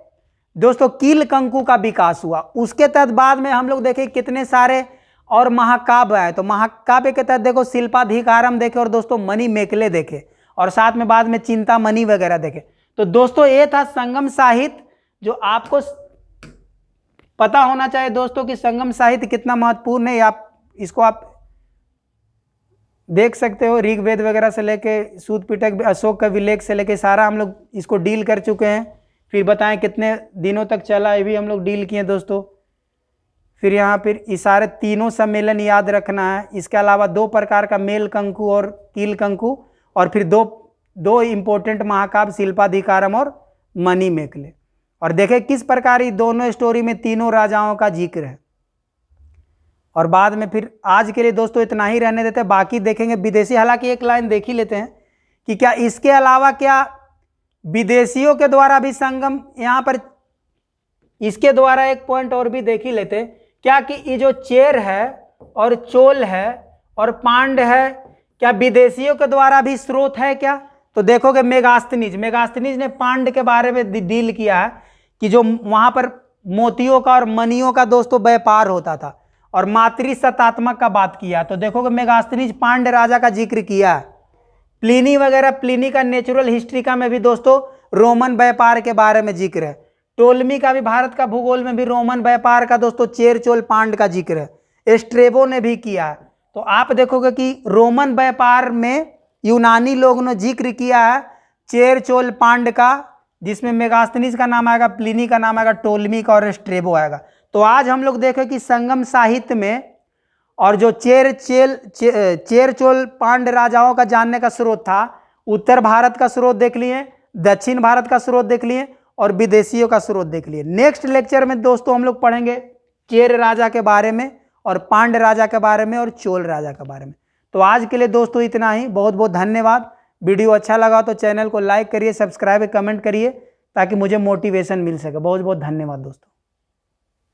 दोस्तों कील कंकु का विकास हुआ। उसके तहत बाद में हम लोग देखे कितने सारे और महाकाव्य आए। तो महाकाव्य के तहत देखो शिल्पाधिकारम देखे और दोस्तों मणिमेकले देखे, और साथ में बाद में चिंतामणि वगैरह देखे। तो दोस्तों ये था संगम साहित्य, जो आपको पता होना चाहिए दोस्तों कि संगम साहित्य कितना महत्वपूर्ण है। इसको आप देख सकते हो, ऋग्वेद वगैरह से लेके सूत पिटक अशोक का विलेख से लेके सारा हम लोग इसको डील कर चुके हैं। फिर बताएं कितने दिनों तक चला, ये भी हम लोग डील किए दोस्तों। फिर यहाँ फिर ये सारे तीनों सम्मेलन याद रखना है। इसके अलावा 2 प्रकार का मेल कंकु और कील कंकु, और फिर दो इम्पोर्टेंट महाकाव्य शिल्पाधिकारम और मणिमेकले। और देखें किस प्रकार ये दोनों स्टोरी में तीनों राजाओं का जिक्र है। और बाद में फिर आज के लिए दोस्तों इतना ही रहने देते हैं, बाकी देखेंगे विदेशी। हालांकि एक लाइन देख ही लेते हैं कि क्या इसके अलावा क्या विदेशियों के द्वारा भी संगम, यहाँ पर इसके द्वारा एक पॉइंट और भी देख ही लेते हैं क्या कि ये जो चेर है और चोल है और पांड है, क्या विदेशियों के द्वारा भी स्रोत है क्या। तो देखोगे मेगास्थनीज ने पांड के बारे में डील किया है कि जो वहां पर मोतियों का और मनियों का दोस्तों व्यापार होता था, और मातृसत्तात्मक का बात किया। तो देखोगे मेगास्थनीज पांड राजा का जिक्र किया है। प्लिनी वगैरह, प्लिनी का नेचुरल हिस्ट्री का में भी दोस्तों रोमन व्यापार के बारे में जिक्र है। टोलमी का भी भारत का भूगोल में भी रोमन व्यापार का दोस्तों चेर चोल पांड का जिक्र है। स्ट्रेबो ने भी किया है। तो आप देखोगे कि रोमन व्यापार में यूनानी लोगों ने जिक्र किया है चेर चोल पांड का, जिसमें मेगास्थनीज का नाम आएगा, प्लिनी का नाम आएगा, टोलमी का और स्ट्रेबो आएगा। तो आज हम लोग देखें कि संगम साहित्य में और जो चेर चोल पांड राजाओं का जानने का स्रोत था, उत्तर भारत का स्रोत देख लिए, दक्षिण भारत का स्रोत देख लिए, और विदेशियों का स्रोत देख लिए। नेक्स्ट लेक्चर में दोस्तों हम लोग पढ़ेंगे चेर राजा के बारे में और पांड्य राजा के बारे में और चोल राजा के बारे में। तो आज के लिए दोस्तों इतना ही, बहुत बहुत धन्यवाद। वीडियो अच्छा लगा तो चैनल को लाइक करिए, सब्सक्राइब कमेंट करिए ताकि मुझे मोटिवेशन मिल सके। बहुत बहुत धन्यवाद दोस्तों।